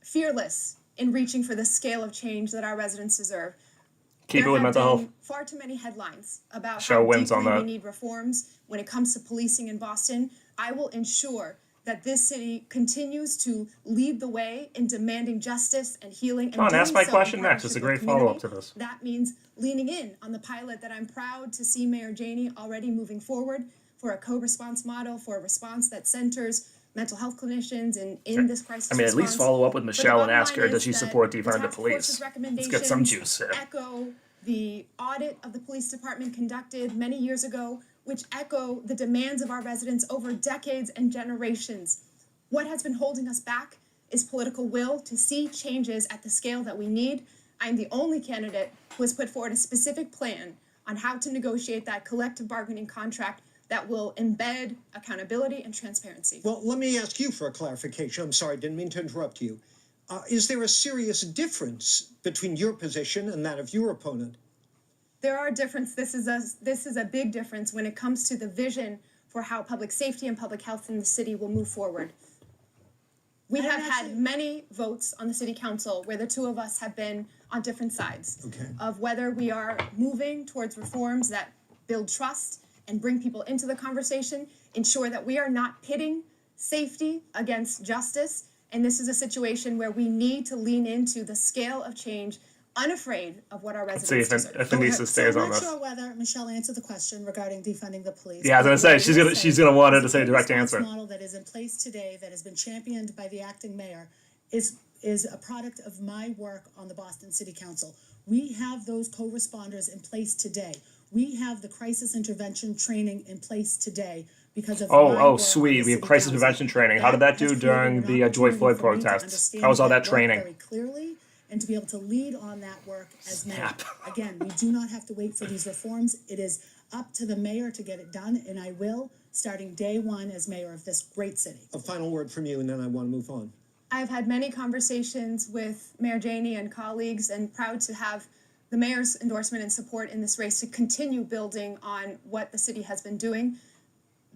fearless in reaching for the scale of change that our residents deserve. Keep it There with have mental health. been far too many headlines about Show how wins deeply on that. we need reforms when it comes to policing in Boston. I will ensure that this city continues to lead the way in demanding justice and healing. And Come on, doing ask my so in question next. It's a partnership great with follow-up community. to this. That means leaning in on the pilot that I'm proud to see Mayor Janey already moving forward for a co-response model, for a response that centers mental health clinicians in this crisis I mean, at least response. follow up with But the Michelle and bottom ask her, line does is she that support the defunding the task force's police? Let's get some juice here. echo the audit of the police department conducted many years ago, which echo the demands of our residents over decades and generations. What has been holding us back is political will to see changes at the scale that we need. I'm the only candidate who has put forward a specific plan on how to negotiate that collective bargaining contract that will embed accountability and transparency. Well, let me ask you for a clarification. I'm sorry, didn't mean to interrupt you. Is there a serious difference between your position and that of your opponent? There are differences. This is a big difference when it comes to the vision for how public safety and public health in the city will move forward. We And have actually- had many votes on the city council where the 2 of us have been on different sides Okay. of whether we are moving towards reforms that build trust and bring people into the conversation, ensure that we are not pitting safety against justice. And this is a situation where we need to lean into the scale of change, unafraid of what our See residents deserve. if Anissa stays So on I'm not this. sure whether Michelle answered the question regarding defunding the police. Yeah, I was gonna but say, what she's I will gonna- she's gonna want her to say a direct response answer. model that is in place today, that has been championed by the acting mayor, is a product of my work on the Boston City Council. We have those co-responders in place today. We have the crisis intervention training in place today because of my work Oh, on sweet. the We have city crisis council. prevention training. How did that do has during created an the George Floyd opportunity for me to protests? understand How was all that work training? very clearly, and to be able to lead on that work as mayor. Snap. Again, we do not have to wait for these reforms. It is up to the mayor to get it done, and I will, starting day 1 as mayor of this great city. A final word from you, and then I want to move on. I've had many conversations with Mayor Janey and colleagues, and proud to have the mayor's endorsement and support in this race to continue building on what the city has been doing.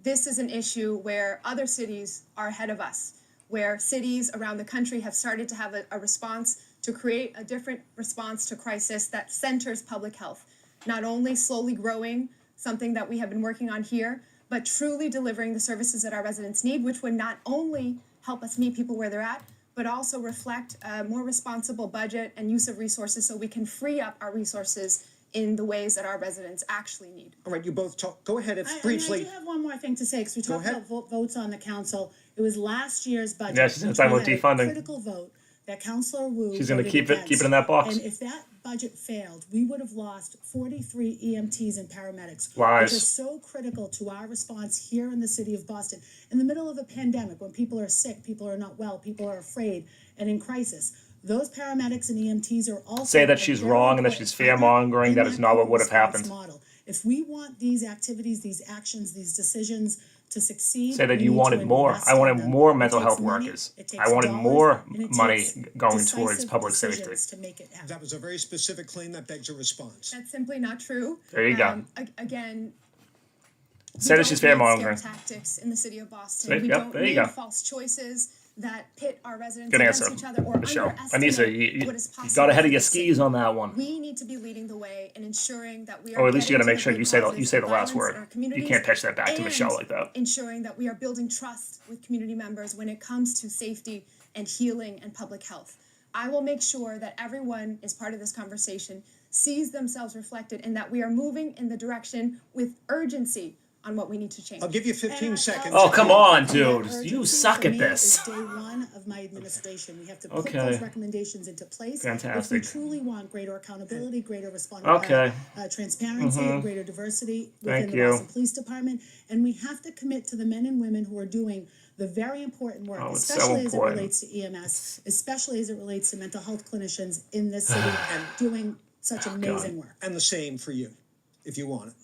This is an issue where other cities are ahead of us, where cities around the country have started to have a response to create a different response to crisis that centers public health, not only slowly growing, something that we have been working on here, but truly delivering the services that our residents need, which would not only help us meet people where they're at, but also reflect a more responsible budget and use of resources so we can free up our resources in the ways that our residents actually need. All right, you both talk. Go ahead, if I briefly. do have one more thing to say, because we talked ahead. about votes on the council. It was last year's budget. Yeah, she's gonna which talk we about had a defunding. critical vote that Councilor Wu She's gonna voted keep it against. in that box. And if that budget failed, we would have lost 43 EMTs and paramedics, Lies. which are so critical to our response here in the city of Boston. In the middle of a pandemic, when people are sick, people are not well, people are afraid and in crisis, those paramedics and EMTs are also Say that a she's very wrong and that important she's partner fear-mongering. in That is not what would have response happened. model. If we want these activities, these actions, these decisions to succeed, Say that we you need wanted to more. invest I in wanted them. more It mental takes health money, workers. it takes I wanted dollars, more and it money takes going towards decisive public safety. decisions to make it happen. That was a very specific claim that begs a response. That's simply not true. There you go. Again, Say we that she's don't need fear-mongering. scare tactics in the city of Boston. Right, We yep, don't there you need go. false choices that pit our residents Good against answer, each other or Michelle. underestimate Anissa, you what is possible. got ahead of for your the city. skis on that one. We need to be leading the way and ensuring that we are. Or at least you got to getting make sure the you root say the causes of last violence in our word. You communities can't pitch that back to and Michelle like that. Ensuring that we are building trust with community members when it comes to safety and healing and public health. I will make sure that everyone is part of this conversation, sees themselves reflected, and that we are moving in the direction with urgency on what we need to change. I'll give you 15 seconds. Oh, come on, And that dude. urgency You suck for at me this. is day one of my administration. We have to put Okay. those recommendations into place. Fantastic. If we truly want greater accountability, greater Okay. transparency, greater diversity within Thank the you. Boston Police Department, and we have to commit to the men and women who are doing the very important work, Oh, it's so especially as it important. relates to EMS, especially as it relates to mental health clinicians in this city and doing such amazing work. And the same for you, if you want it.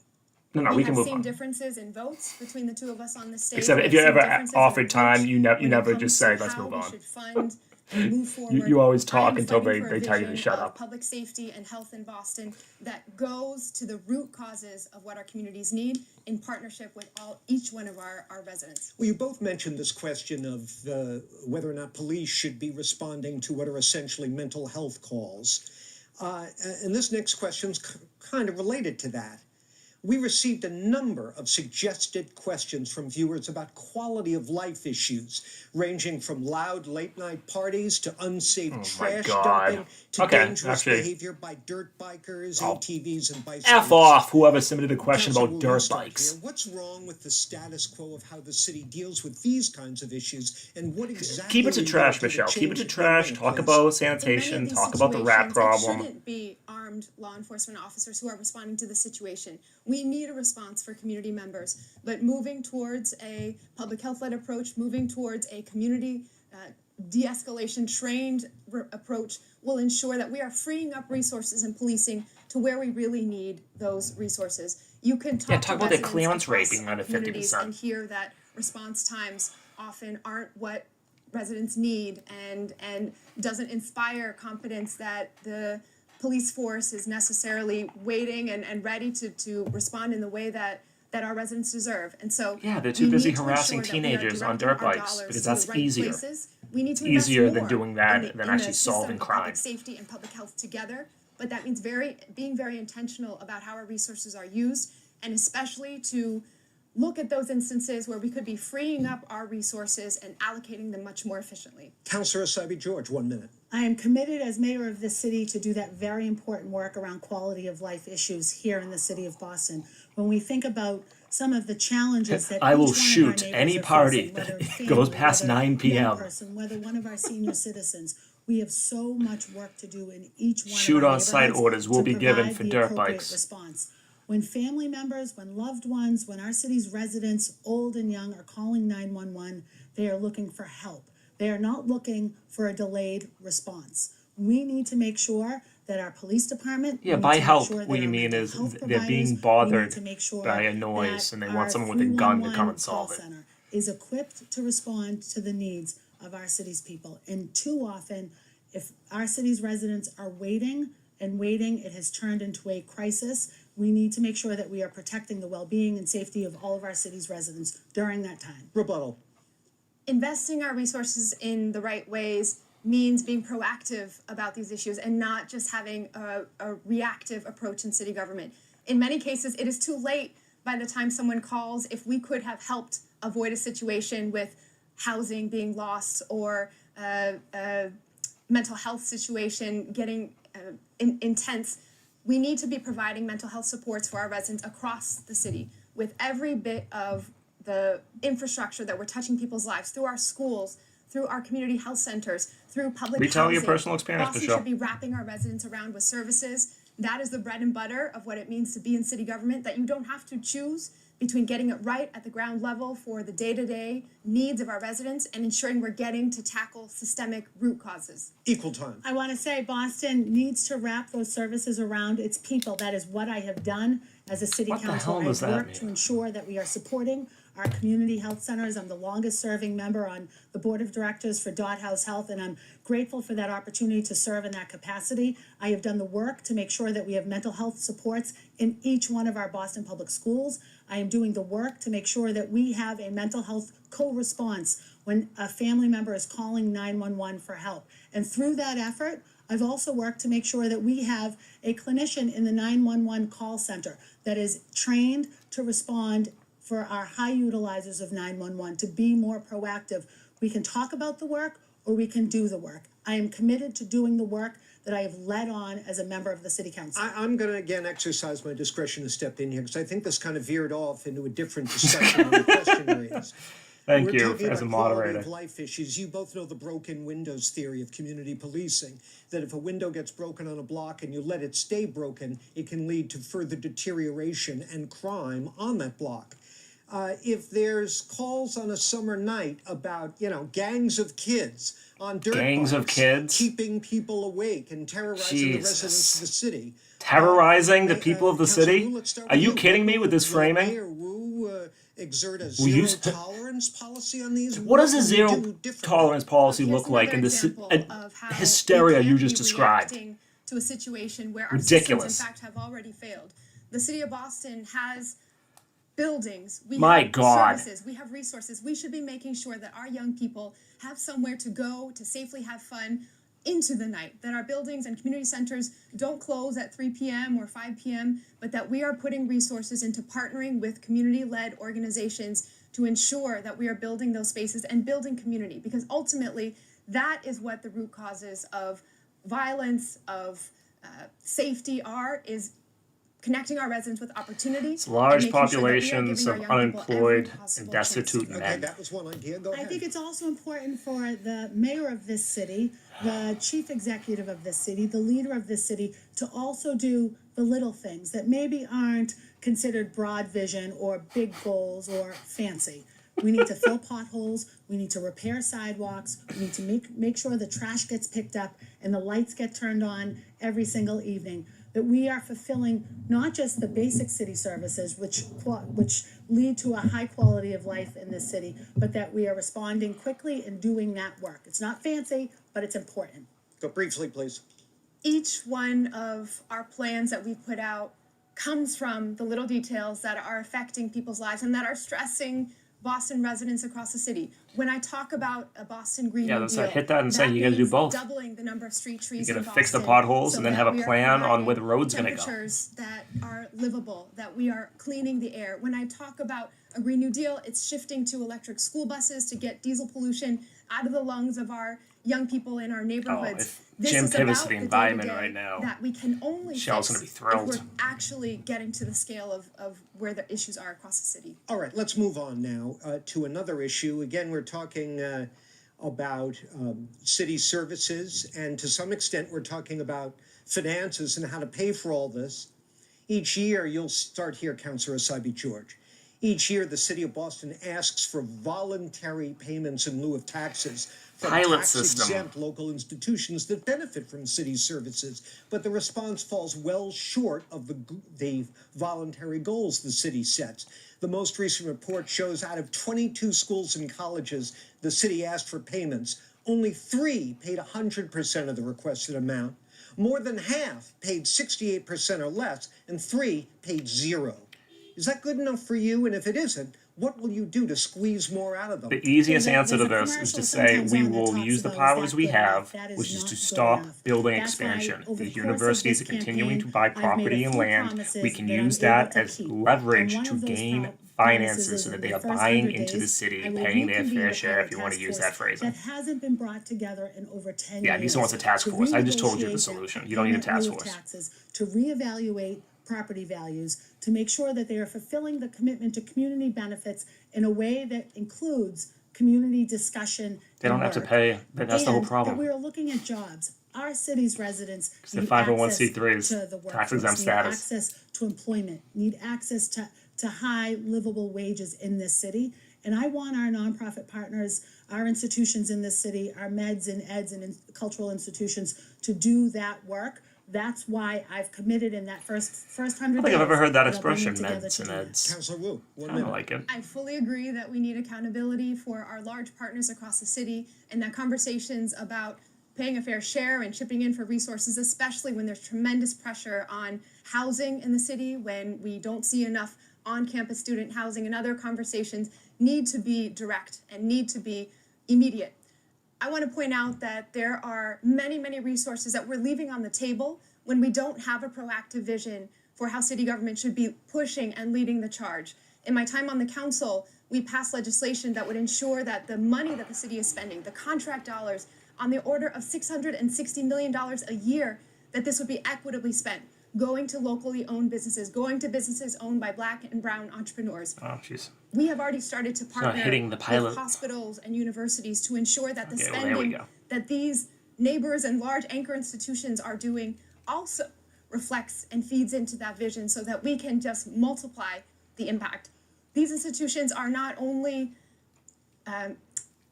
No, we We can have move seen on. differences in votes between the two of us on this stage. Except if We've you're seen ever differences in offered time, approach you when it never comes just to say, "Let's how move we on." should fund and move forward. You always I talk am until fighting for a they tell you to vision shut of up. Public safety and health in Boston that goes to the root causes of what our communities need in partnership with each one of our residents. Well, you both mentioned this question of whether or not police should be responding to what are essentially mental health calls. And this next question's kind of related to that. We received a number of suggested questions from viewers about quality of life issues, ranging from loud late-night parties to unsafe trash God. dumping to Okay, dangerous actually- behavior by dirt bikers, Oh. ATVs, and bicycles. F off, whoever submitted a question Councilor, about will dirt you start bikes. here? What's wrong with the status quo of how the city deals with these kinds of issues, and what exactly Keep it to are you trash, going to do Michelle. Keep it to change trash. it? Talk Please. about In many sanitation. of these Talk about the rat situations, problem. It shouldn't be armed law enforcement officers who are responding to the situation. We need a response for community members, but moving towards a public health-led approach, moving towards a community de-escalation trained approach will ensure that we are freeing up resources in policing to where we really need those resources. You can talk talk to about the residents clearance rate across being under communities 50%. and hear that response times often aren't what residents need and doesn't inspire confidence that the police force is necessarily waiting and ready to respond in the way that our residents deserve. And so Yeah, they're too we busy need to harassing ensure that we are teenagers on directing dirt our bikes, dollars because to the that's right easier. places. We need to Easier invest than more doing that in than the actually system solving of crime. Public safety and public health together, but that means being very intentional about how our resources are used, and especially to look at those instances where we could be freeing up our resources and allocating them much more efficiently. Councilor Asabi George, 1 minute. I am committed as mayor of this city to do that very important work around quality of life issues here in the city of Boston. When we think about some of the challenges that I will each one of our shoot neighbors any are party facing, whether that family, goes past whether 9 young p.m. person, whether one of our senior citizens, we have so much work to do in each one Shoot of our on site neighborhoods orders will to be given provide for the dirt appropriate bikes. response. When family members, when loved ones, when our city's residents, old and young, are calling 911, they are looking for help. They are not looking for a delayed response. We need to make sure that our police department. Yeah, we by need to make help, sure that what you our mean mental is health they're providers, being we need bothered to make sure by a noise that and they want our someone with a gun to come 311 and solve call it. center is equipped to respond to the needs of our city's people. And too often, if our city's residents are waiting and waiting, it has turned into a crisis. We need to make sure that we are protecting the well-being and safety of all of our city's residents during that time. Rebuttal. Investing our resources in the right ways means being proactive about these issues and not just having a reactive approach in city government. In many cases, it is too late by the time someone calls. If we could have helped avoid a situation with housing being lost or a mental health situation getting intense, we need to be providing mental health supports for our residents across the city with every bit of the infrastructure that we're touching people's lives through our schools, through our community health centers, through public Retell housing. your personal experience, Boston Michelle. should be wrapping our residents around with services. That is the bread and butter of what it means to be in city government, that you don't have to choose between getting it right at the ground level for the day-to-day needs of our residents and ensuring we're getting to tackle systemic root causes. Equal time. I want to say Boston needs to wrap those services around its people. That is what I have done as a city What the council. hell does I've that worked to mean? ensure that we are supporting our community health centers. I'm the longest serving member on the board of directors for Dot House Health, and I'm grateful for that opportunity to serve in that capacity. I have done the work to make sure that we have mental health supports in each one of our Boston public schools. I am doing the work to make sure that we have a mental health co-response when a family member is calling 911 for help. And through that effort, I've also worked to make sure that we have a clinician in the 911 call center that is trained to respond for our high utilizers of 911, to be more proactive. We can talk about the work or we can do the work. I am committed to doing the work that I have led on as a member of the city council. I'm going to again exercise my discretion to step in here because I think this kind of veered off into a different discussion on the question raised. Thank We're you talking as a about quality moderator. of life issues. You both know the broken windows theory of community policing, that if a window gets broken on a block and you let it stay broken, it can lead to further deterioration and crime on that block. If there's calls on a summer night about, gangs of kids on dirt Gangs of bikes, kids? keeping people awake and terrorizing the Jesus. residents of the city. Terrorizing the people of the Councilor city? Wu, let's start Are with you kidding me with this Will framing? Mayor Wu exert a you zero tolerance policy on these? What does a will you zero do differently? tolerance policy Here's look like another in the example of how hysteria we you can't just be described? reacting to a situation where our Ridiculous. systems, in fact, have already failed. The city of Boston has buildings, we My have God. services, we have resources. We should be making sure that our young people have somewhere to go to safely have fun into the night, that our buildings and community centers don't close at 3 p.m. or 5 p.m., but that we are putting resources into partnering with community-led organizations to ensure that we are building those spaces and building community, because ultimately that is what the root causes of violence, of safety is connecting our residents with opportunity. It's large and making sure that we are populations giving of our young people every unemployed possible and destitute chance. Okay, men. that was one idea. Go I ahead. think it's also important for the mayor of this city, the chief executive of this city, the leader of this city, to also do the little things that maybe aren't considered broad vision or big goals or fancy. We need to fill potholes, we need to repair sidewalks, we need to make sure the trash gets picked up and the lights get turned on every single evening. That we are fulfilling not just the basic city services, which lead to a high quality of life in this city, but that we are responding quickly and doing that work. It's not fancy, but it's important. Go briefly, please. Each one of our plans that we've put out comes from the little details that are affecting people's lives and that are stressing Boston residents across the city. When I talk about a Boston Green Yeah, New that's Deal, right. Hit that and say you gotta do means both. doubling the number of street trees You in gotta fix the Boston potholes so and then that have a we are plan on where the providing road's gonna go. temperatures that are livable, that we are cleaning the air. When I talk about a Green New Deal, it's shifting to electric school buses to get diesel pollution out of the lungs of our young people in our neighborhoods. if This Jim is pivots about to the the environment day-to-day right now, that we can only Michelle's fix gonna be thrilled. if we're actually getting to the scale of where the issues are across the city. All right, let's move on now to another issue. Again, we're talking about city services, and to some extent, we're talking about finances and how to pay for all this. Each year, you'll start here, Councilor Essaybi-George. Each year, the city of Boston asks for voluntary payments in lieu of taxes from Pilot system. tax-exempt local institutions that benefit from city services, but the response falls well short of the voluntary goals the city sets. The most recent report shows out of 22 schools and colleges the city asked for payments, only 3 paid 100% of the requested amount. More than half paid 68% or less, and 3 paid 0. Is that good enough for you? And if it isn't, what will you do to squeeze more out of them? The easiest There's a- answer to there's a this is commercial to say sometimes we on that will talks use the about powers that we good have, enough. That is which is not to good stop enough. building That's why expansion. over The the course of universities this are continuing to campaign, buy I've made a property and few land. promises We can that I'm use able that to as keep. leverage And one to of those gain promises finances is so in that the they are first buying 100 into the days, city, I will paying their reconvene fair a share, if you pilot want to task use force that phrasing. that hasn't been brought together in over 10 Yeah, years. Lisa wants a task to force. I just told you the renegotiate solution. that You don't need a payment in task lieu of force. taxes, to reevaluate property values, to make sure that they are fulfilling the commitment to community benefits in a way that includes community discussion. They don't and have to work. pay. That's the whole And problem. that we are looking at jobs. Our city's residents they're need 501c3s, access to the workforce, tax-exempt need status. access to employment, need access to high livable wages in this city. And I want our nonprofit partners, our institutions in this city, our meds and eds and cultural institutions to do that work. That's why I've committed in that first 100 days. I don't think I've ever heard that I'll bring expression, them together meds to and do that. eds. Councilor Wu, one I minute. don't like it. I fully agree that we need accountability for our large partners across the city, and that conversations about paying a fair share and chipping in for resources, especially when there's tremendous pressure on housing in the city, when we don't see enough on-campus student housing, and other conversations need to be direct and need to be immediate. I want to point out that there are many, many resources that we're leaving on the table when we don't have a proactive vision for how city government should be pushing and leading the charge. In my time on the council, we passed legislation that would ensure that the money that the city is spending, the contract dollars, on the order of $660 million a year, that this would be equitably spent, going to locally owned businesses, going to businesses owned by Black and brown entrepreneurs. Oh, jeez. We have already started to partner hitting the pilot. with hospitals and universities to ensure that the Okay, well, there we spending go. that these neighbors and large anchor institutions are doing also reflects and feeds into that vision, so that we can just multiply the impact. These institutions are not only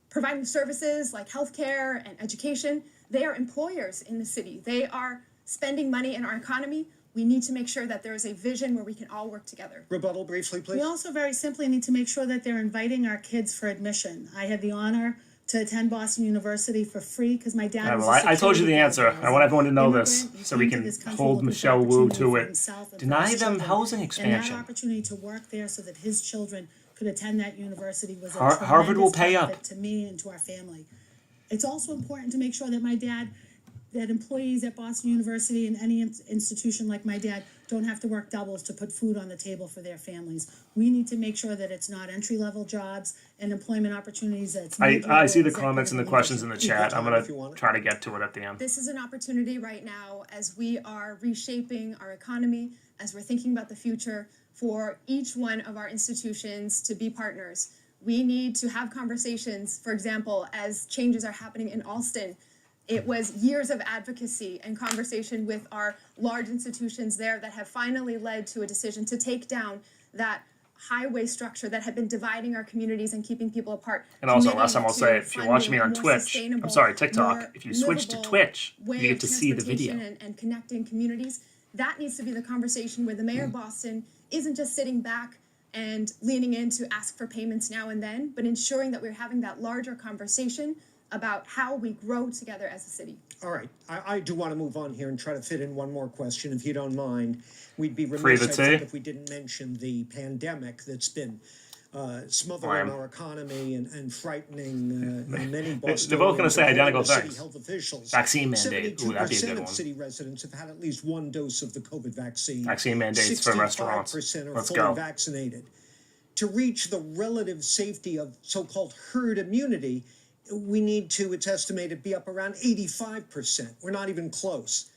providing services like healthcare and education, they are employers in the city. They are spending money in our economy. We need to make sure that there is a vision where we can all work together. Rebuttal briefly, please. We also very simply need to make sure that they're inviting our kids for admission. I had the honor to attend Boston University for free because my dad was Well, a I told you the security answer. guard. I want everyone to know Immigrant this who so we came to can this country hold looking for Michelle Wu opportunity to for it. himself and for Deny his them children. housing And expansion. that opportunity to work there so that his children could attend that university was a Harvard will tremendous pay up. benefit to me and to our family. It's also important to make sure that that employees at Boston University and any institution like my dad don't have to work doubles to put food on the table for their families. We need to make sure that it's not entry-level jobs and employment opportunities. That it's I see the mid-level comments and the executive questions in the leadership. chat. I'm If you gonna want it. try to get to it at the end. This is an opportunity right now as we are reshaping our economy, as we're thinking about the future, for each one of our institutions to be partners. We need to have conversations, for example, as changes are happening in Alston. It was years of advocacy and conversation with our large institutions there that have finally led to a decision to take down that highway structure that had been dividing our communities and keeping people apart. And also, Committing last time I'll to say, if you're watching me on funding more Twitch, I'm sustainable, sorry, TikTok, more if you switch to livable Twitch, you way get of to see the video. transportation and connecting communities. That needs to be the conversation where the mayor of Boston isn't just sitting back and leaning in to ask for payments now and then, but ensuring that we're having that larger conversation about how we grow together as a city. All right, I do want to move on here and try to fit in one more question, if you don't mind. We'd be Free remiss, I to think, say. if we didn't mention the pandemic that's been smothering our economy and frightening many Bostonians. They're both gonna say and identical city things. health officials. Vaccine mandate. Ooh, that'd be a 72% good of one. city residents have had at least one dose of the COVID vaccine. Vaccine mandates for restaurants. 65% are Let's fully go. vaccinated. To reach the relative safety of so-called herd immunity, we need to, it's estimated, be up around 85%. We're not even close.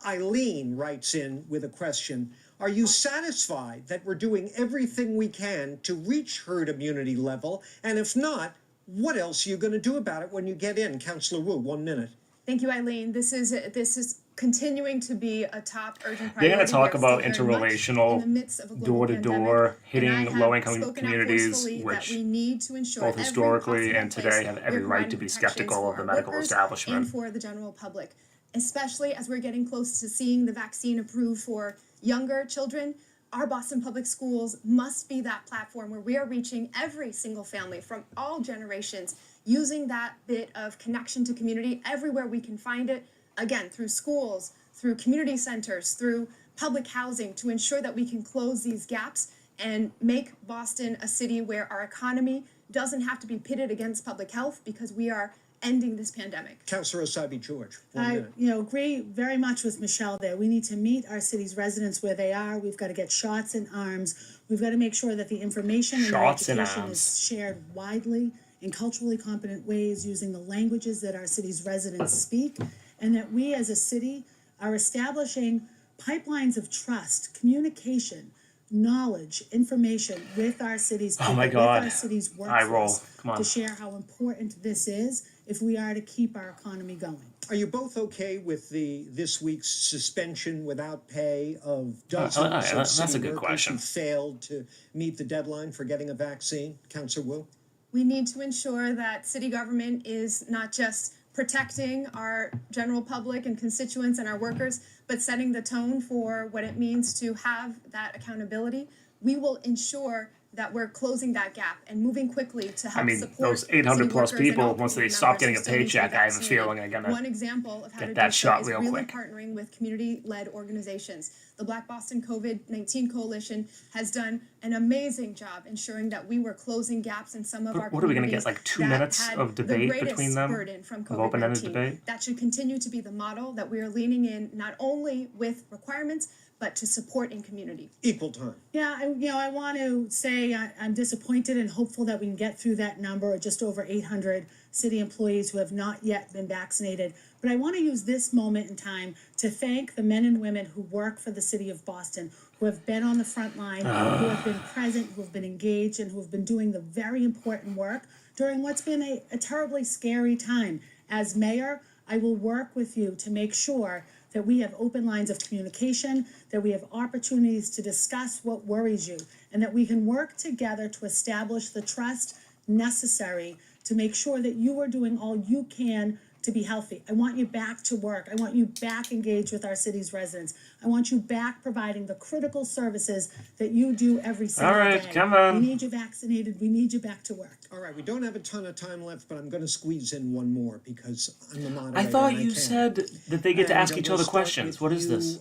Eileen writes in with a question. Are you satisfied that we're doing everything we can to reach herd immunity level? And if not, what else are you going to do about it when you get in? Councillor Wu, 1 minute. Thank you, Eileen. This is continuing to be a top urgent priority. They're going to talk We're about still very much interrelational, in the midst of a global door-to-door, pandemic, hitting and I have low-income spoken out communities, forcefully which that we need to ensure both every historically possible and today place have every we're right to providing be protections skeptical of for the our medical workers establishment. and for the general public, especially as we're getting close to seeing the vaccine approved for younger children. Our Boston Public Schools must be that platform where we are reaching every single family from all generations, using that bit of connection to community everywhere we can find it, again, through schools, through community centers, through public housing, to ensure that we can close these gaps and make Boston a city where our economy doesn't have to be pitted against public health, because we are ending this pandemic. Councillor Asabi George, 1 I, minute. agree very much with Michelle there. We need to meet our city's residents where they are. We've got to get shots in arms. We've got to make sure that the information and the Shots in education arms. is shared widely in culturally competent ways, using the languages that our city's residents speak, and that we as a city are establishing pipelines of trust, communication knowledge, information with our city's people, my with God. our city's Eye roll. workforce, Come on. to share how important this is if we are to keep our economy going. Are you both okay with this week's suspension without pay of dozens of that's a city good workers question. who failed to meet the deadline for getting a vaccine? Councillor Wu? We need to ensure that city government is not just protecting our general public and constituents and our workers, but setting the tone for what it means to have that accountability. We will ensure that we're closing that gap and moving quickly to help support those 800 city plus workers and people, all once they community stop members getting who a still need to be paycheck, I have a vaccinated. feeling are gonna One example of how get to that do shot so is real really quick. partnering with community-led organizations. The Black Boston COVID-19 Coalition has done an amazing job ensuring that we were closing gaps in some of our What are we gonna get, communities like 2 that minutes had of the debate greatest between them? burden from Of open-ended COVID-19. debate? That should continue to be the model that we are leaning in, not only with requirements, but to support in community. Equal time. Yeah, I want to say I'm disappointed and hopeful that we can get through that number of just over 800 city employees who have not yet been vaccinated. But I want to use this moment in time to thank the men and women who work for the city of Boston, who have been on the front line, who have been present, who have been engaged, and who have been doing the very important work during what's been a terribly scary time. As mayor, I will work with you to make sure that we have open lines of communication, that we have opportunities to discuss what worries you, and that we can work together to establish the trust necessary to make sure that you are doing all you can to be healthy. I want you back to work. I want you back engaged with our city's residents. I want you back providing the critical services that you do every single day. All right, come on. We need you vaccinated. We need you back to work. All right, we don't have a ton of time left, but I'm going to squeeze in one more because I'm the moderator. I thought and you can. said that they get to ask And each we'll other start questions. with What is you, this?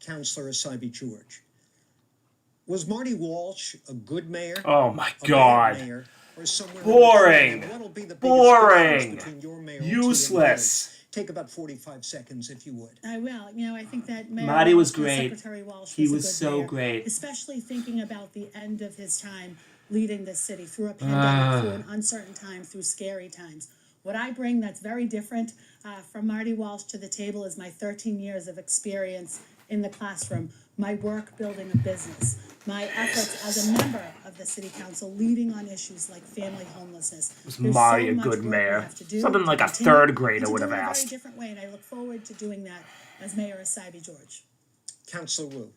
Councillor Asabi George. Was Marty Walsh a good mayor? Oh my a bad God. mayor, or someone Boring. in between? What'll be the biggest Boring. difference between your mayor and Useless. Take about 45 seconds if you would. I will. I think that Mayor Marty was Walsh and great. Secretary Walsh He was a was good so mayor, great. especially thinking about the end of his time leading this city through a pandemic, through an uncertain time, through scary times. What I bring that's very different from Marty Walsh to the table is my 13 years of experience in the classroom, my work building a business, my efforts as a member of the city council leading on issues like family homelessness. Was There's Marty so a much good work we mayor? have to do Something to like a continue, third grader and to would do have it in a asked. very different way, and I look forward to doing that as Mayor Asabi George. Councillor Wu,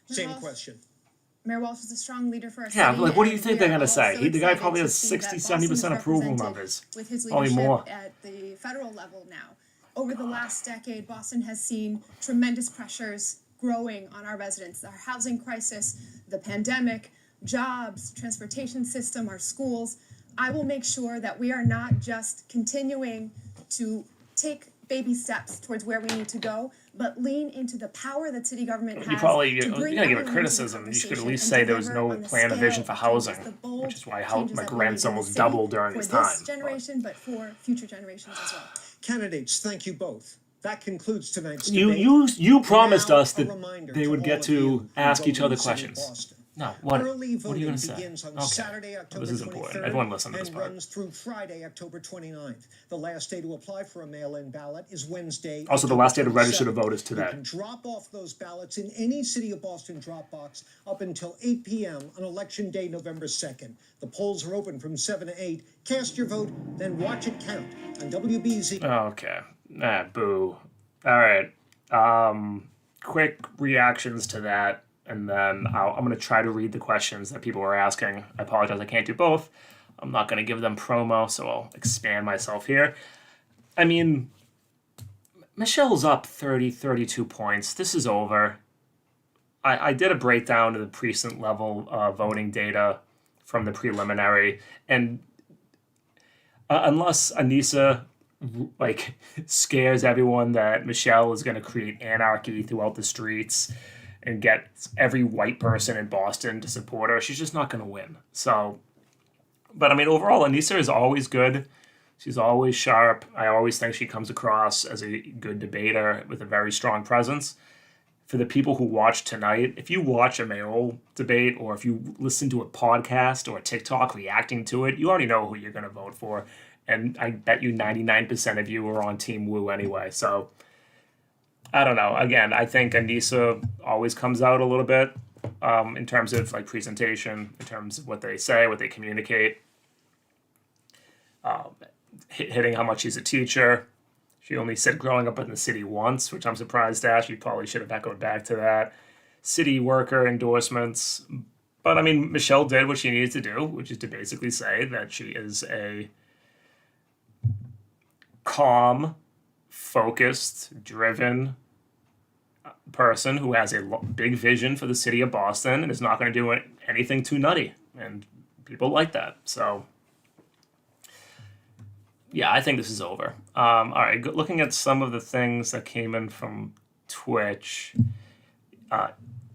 same Walsh. question. Mayor Walsh is a strong leader for our Yeah, city. like, what do you and think we they're are gonna all say? so The guy excited probably to has see 60, that 70% Boston is approval represented numbers. with his Probably leadership more. at the federal level now. Over the last decade, Boston has seen tremendous pressures growing on our residents. Our housing crisis, the pandemic, jobs, transportation system, our schools. I will make sure that we are not just continuing to take baby steps towards where we need to go, but lean into the power that city government has You probably, to you're bring gonna give everyone it into the criticism. You should at conversation least and say there was deliver no on the plan or scale vision for of housing, changes, the bold which is why changes my that we grandson need in was the city double during for his this time. generation, but for future generations as well. Candidates, thank you both. That concludes tonight's You debate. you promised Now, us a that reminder they to would all get of you to who ask vote each in other the city of questions. Boston. No, what? Early What are voting you gonna say? begins on Okay. Saturday, October This is 23rd, important. Everyone listen to this and part. runs through Friday, October 29th. The last day to apply for a mail-in ballot is Wednesday. Also, the October last day to register to 27th. vote is today. You can drop off those ballots in any City of Boston drop box up until 8 p.m. on Election Day, November 2nd. The polls are open from 7 to 8. Cast your vote, then watch it count on WBZ. Okay. Boo. All right. Quick reactions to that, and then I'm going to try to read the questions that people were asking. I apologize, I can't do both. I'm not going to give them promo, so I'll expand myself here. I mean, Michelle's up 32 points. This is over. I did a breakdown of the precinct level voting data from the preliminary, and unless Anissa scares everyone that Michelle is going to create anarchy throughout the streets and get every white person in Boston to support her, she's just not going to win. So, but I mean, overall, Anissa is always good. She's always sharp. I always think she comes across as a good debater with a very strong presence. For the people who watch tonight, if you watch a mayoral debate or if you listen to a podcast or a TikTok reacting to it, you already know who you're going to vote for. And I bet you 99% of you are on Team Wu anyway. So, I don't know. Again, I think Anissa always comes out a little bit in terms of like presentation, in terms of what they say, what they communicate, hitting how much she's a teacher. She only said growing up in the city once, which I'm surprised at. She probably should have echoed back to that. City worker endorsements. But I mean, Michelle did what she needed to do, which is to basically say that she is a calm, focused, driven person who has a big vision for the city of Boston and is not going to do anything too nutty. And people like that. So, yeah, I think this is over. All right, looking at some of the things that came in from Twitch.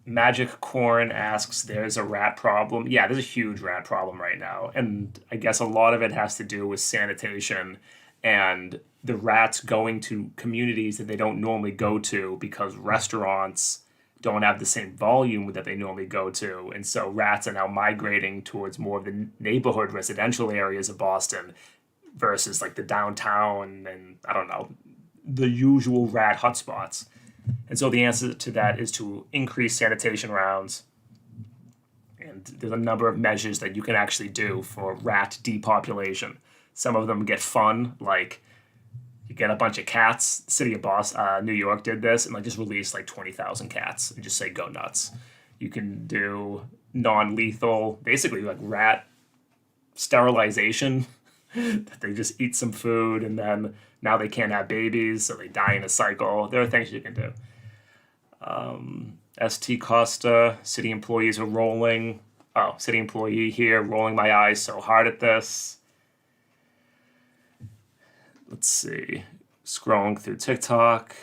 Magic Corn asks, there's a rat problem. Yeah, there's a huge rat problem right now. And I guess a lot of it has to do with sanitation and the rats going to communities that they don't normally go to because restaurants don't have the same volume that they normally go to. And so rats are now migrating towards more of the neighborhood residential areas of Boston versus like the downtown and, I don't know, the usual rat hotspots. And so the answer to that is to increase sanitation rounds. And there's a number of measures that you can actually do for rat depopulation. Some of them get fun, like you get a bunch of cats. The city of Boston, New York did this and like just release like 20,000 cats and just say go nuts. You can do non-lethal, basically like rat sterilization. That they just eat some food and then now they can't have babies, so they die in a cycle. There are things you can do. ST Costa, city employees are rolling. Oh, city employee here, rolling my eyes so hard at this. Let's see. Scrolling through TikTok.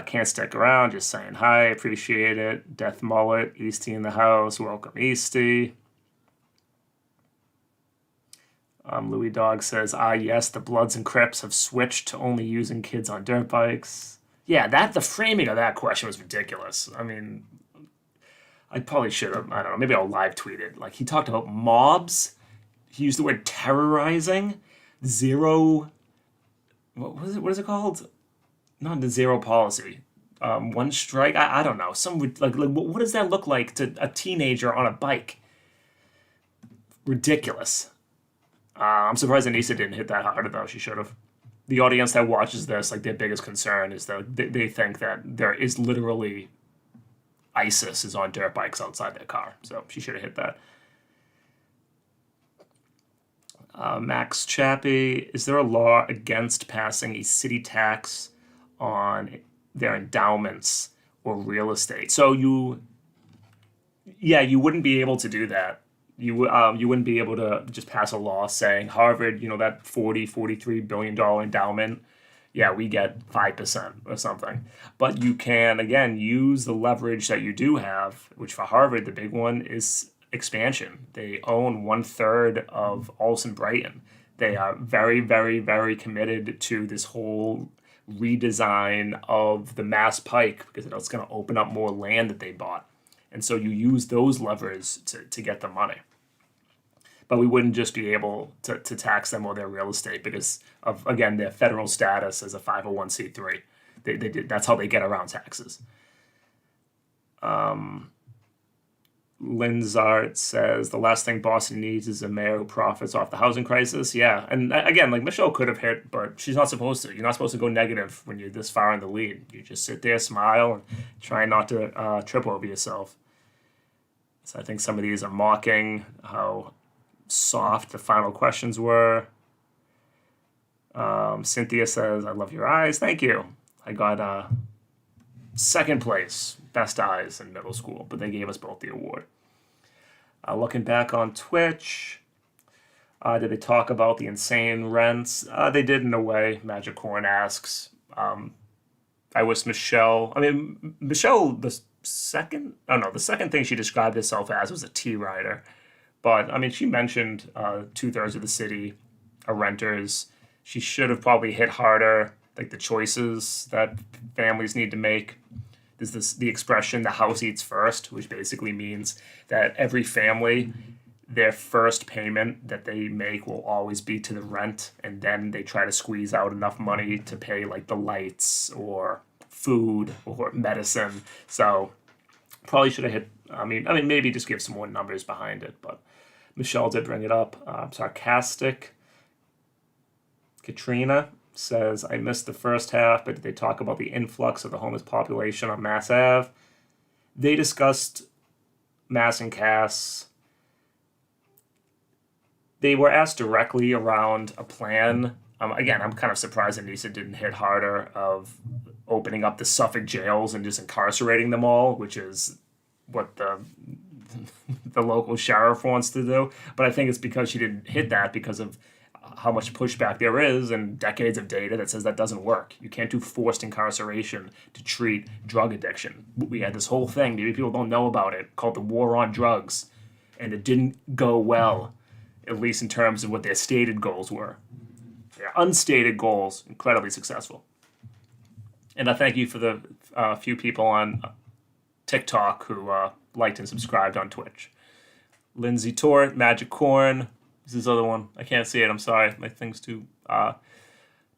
Can't stick around, just saying hi, appreciate it. Death Mullet, Easty in the house, welcome Easty. Louis Dog says, yes, the Bloods and Crips have switched to only using kids on dirt bikes. Yeah, the framing of that question was ridiculous. I mean, I probably should have, I don't know, maybe I'll live tweet it. Like, he talked about mobs. He used the word terrorizing. Zero, what is it called? Not the zero policy. One strike, I don't know. Like, what does that look like to a teenager on a bike? Ridiculous. I'm surprised Anissa didn't hit that harder, though. She should have. The audience that watches this, like, their biggest concern is that they think that there is literally ISIS is on dirt bikes outside their car. So she should have hit that. Max Chappie, is there a law against passing a city tax on their endowments or real estate? So you wouldn't be able to do that. You wouldn't be able to just pass a law saying Harvard, that $43 billion endowment, yeah, we get 5% or something. But you can, again, use the leverage that you do have, which for Harvard, the big one is expansion. They own 1/3 of Olson Brighton. They are very, very, very committed to this whole redesign of the Mass Pike because it's going to open up more land that they bought. And so you use those levers to get the money. But we wouldn't just be able to tax them or their real estate because of, again, their federal status as a 501c3. They did, that's how they get around taxes. Linzart says, the last thing Boston needs is a mayor who profits off the housing crisis. Yeah, and again, like Michelle could have hit, but she's not supposed to. You're not supposed to go negative when you're this far in the lead. You just sit there, smile, and try not to trip over yourself. So I think some of these are mocking how soft the final questions were. Cynthia says, I love your eyes. Thank you. I got second place, best eyes in middle school, but they gave us both the award. Looking back on Twitch, did they talk about the insane rents? They did in a way, Magic Corn asks. I wish Michelle, the second thing she described herself as was a tea rider. But, she mentioned 2/3 of the city are renters. She should have probably hit harder, like the choices that families need to make. There's the expression, the house eats first, which basically means that every family, their first payment that they make will always be to the rent, and then they try to squeeze out enough money to pay like the lights or food or medicine. So Probably should have hit. I mean, maybe just give some more numbers behind it. But Michelle did bring it up. Sarcastic. Katrina says, I missed the first half, but did they talk about the influx of the homeless population on Mass Ave? They discussed Mass and Cass. They were asked directly around a plan. Again, I'm kind of surprised Anissa didn't hit harder of opening up the Suffolk jails and just incarcerating them all, which is what the local sheriff wants to do. But I think it's because she didn't hit that because of how much pushback there is and decades of data that says that doesn't work. You can't do forced incarceration to treat drug addiction. We had this whole thing, maybe people don't know about it, called the War on Drugs, and it didn't go well, at least in terms of what their stated goals were. Their unstated goals, incredibly successful. And I thank you for the few people on TikTok who liked and subscribed on Twitch. Lindsay Tort, Magic Corn. This is this other one. I can't see it. I'm sorry. My thing's too...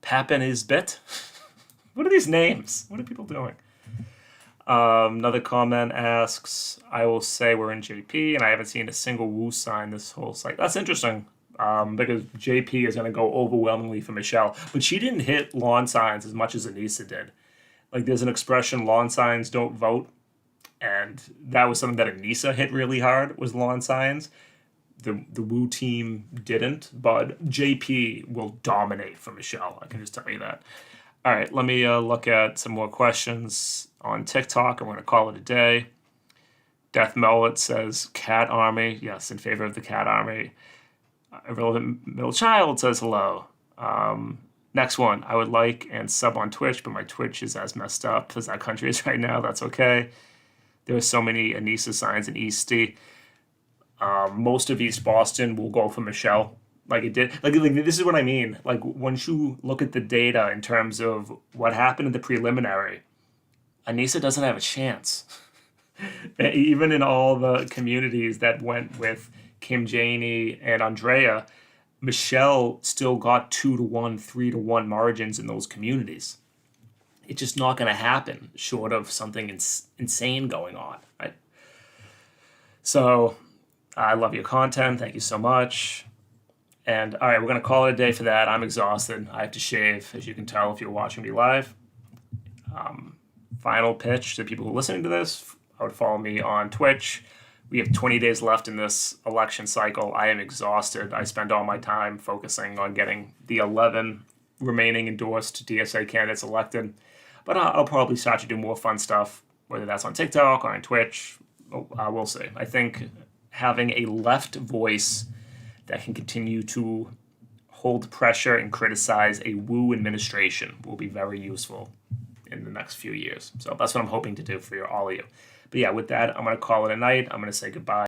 Papin is bit. What are these names? What are people doing? Another comment asks, I will say we're in JP and I haven't seen a single woo sign this whole site. That's interesting. Because JP is going to go overwhelmingly for Michelle. But she didn't hit lawn signs as much as Anissa did. Like, there's an expression, lawn signs don't vote. And that was something that Anissa hit really hard, was lawn signs. The Woo team didn't, but JP will dominate for Michelle. I can just tell you that. All right, let me look at some more questions on TikTok. I'm going to call it a day. Death Mellet says, Cat Army. Yes, in favor of the Cat Army. Irrelevant Middle Child says hello. Next one, I would like and sub on Twitch, but my Twitch is as messed up as that country is right now. That's okay. There are so many Anissa signs in Eastie. Most of East Boston will go for Michelle, like it did. Like this is what I mean. Like, once you look at the data in terms of what happened in the preliminary, Anissa doesn't have a chance. Even in all the communities that went with Kim Janey and Andrea, Michelle still got 2-1, 3-1 margins in those communities. It's just not going to happen short of something insane going on, right? So I love your content. Thank you so much. And all right, we're going to call it a day for that. I'm exhausted. I have to shave, as you can tell if you're watching me live. Final pitch to people who are listening to this. I would follow me on Twitch. We have 20 days left in this election cycle. I am exhausted. I spend all my time focusing on getting the 11 remaining endorsed DSA candidates elected. But I'll probably start to do more fun stuff, whether that's on TikTok or on Twitch. We'll see. I think having a left voice that can continue to hold pressure and criticize a Woo administration will be very useful in the next few years. So that's what I'm hoping to do for all of you. But yeah, with that, I'm going to call it a night. I'm going to say goodbye.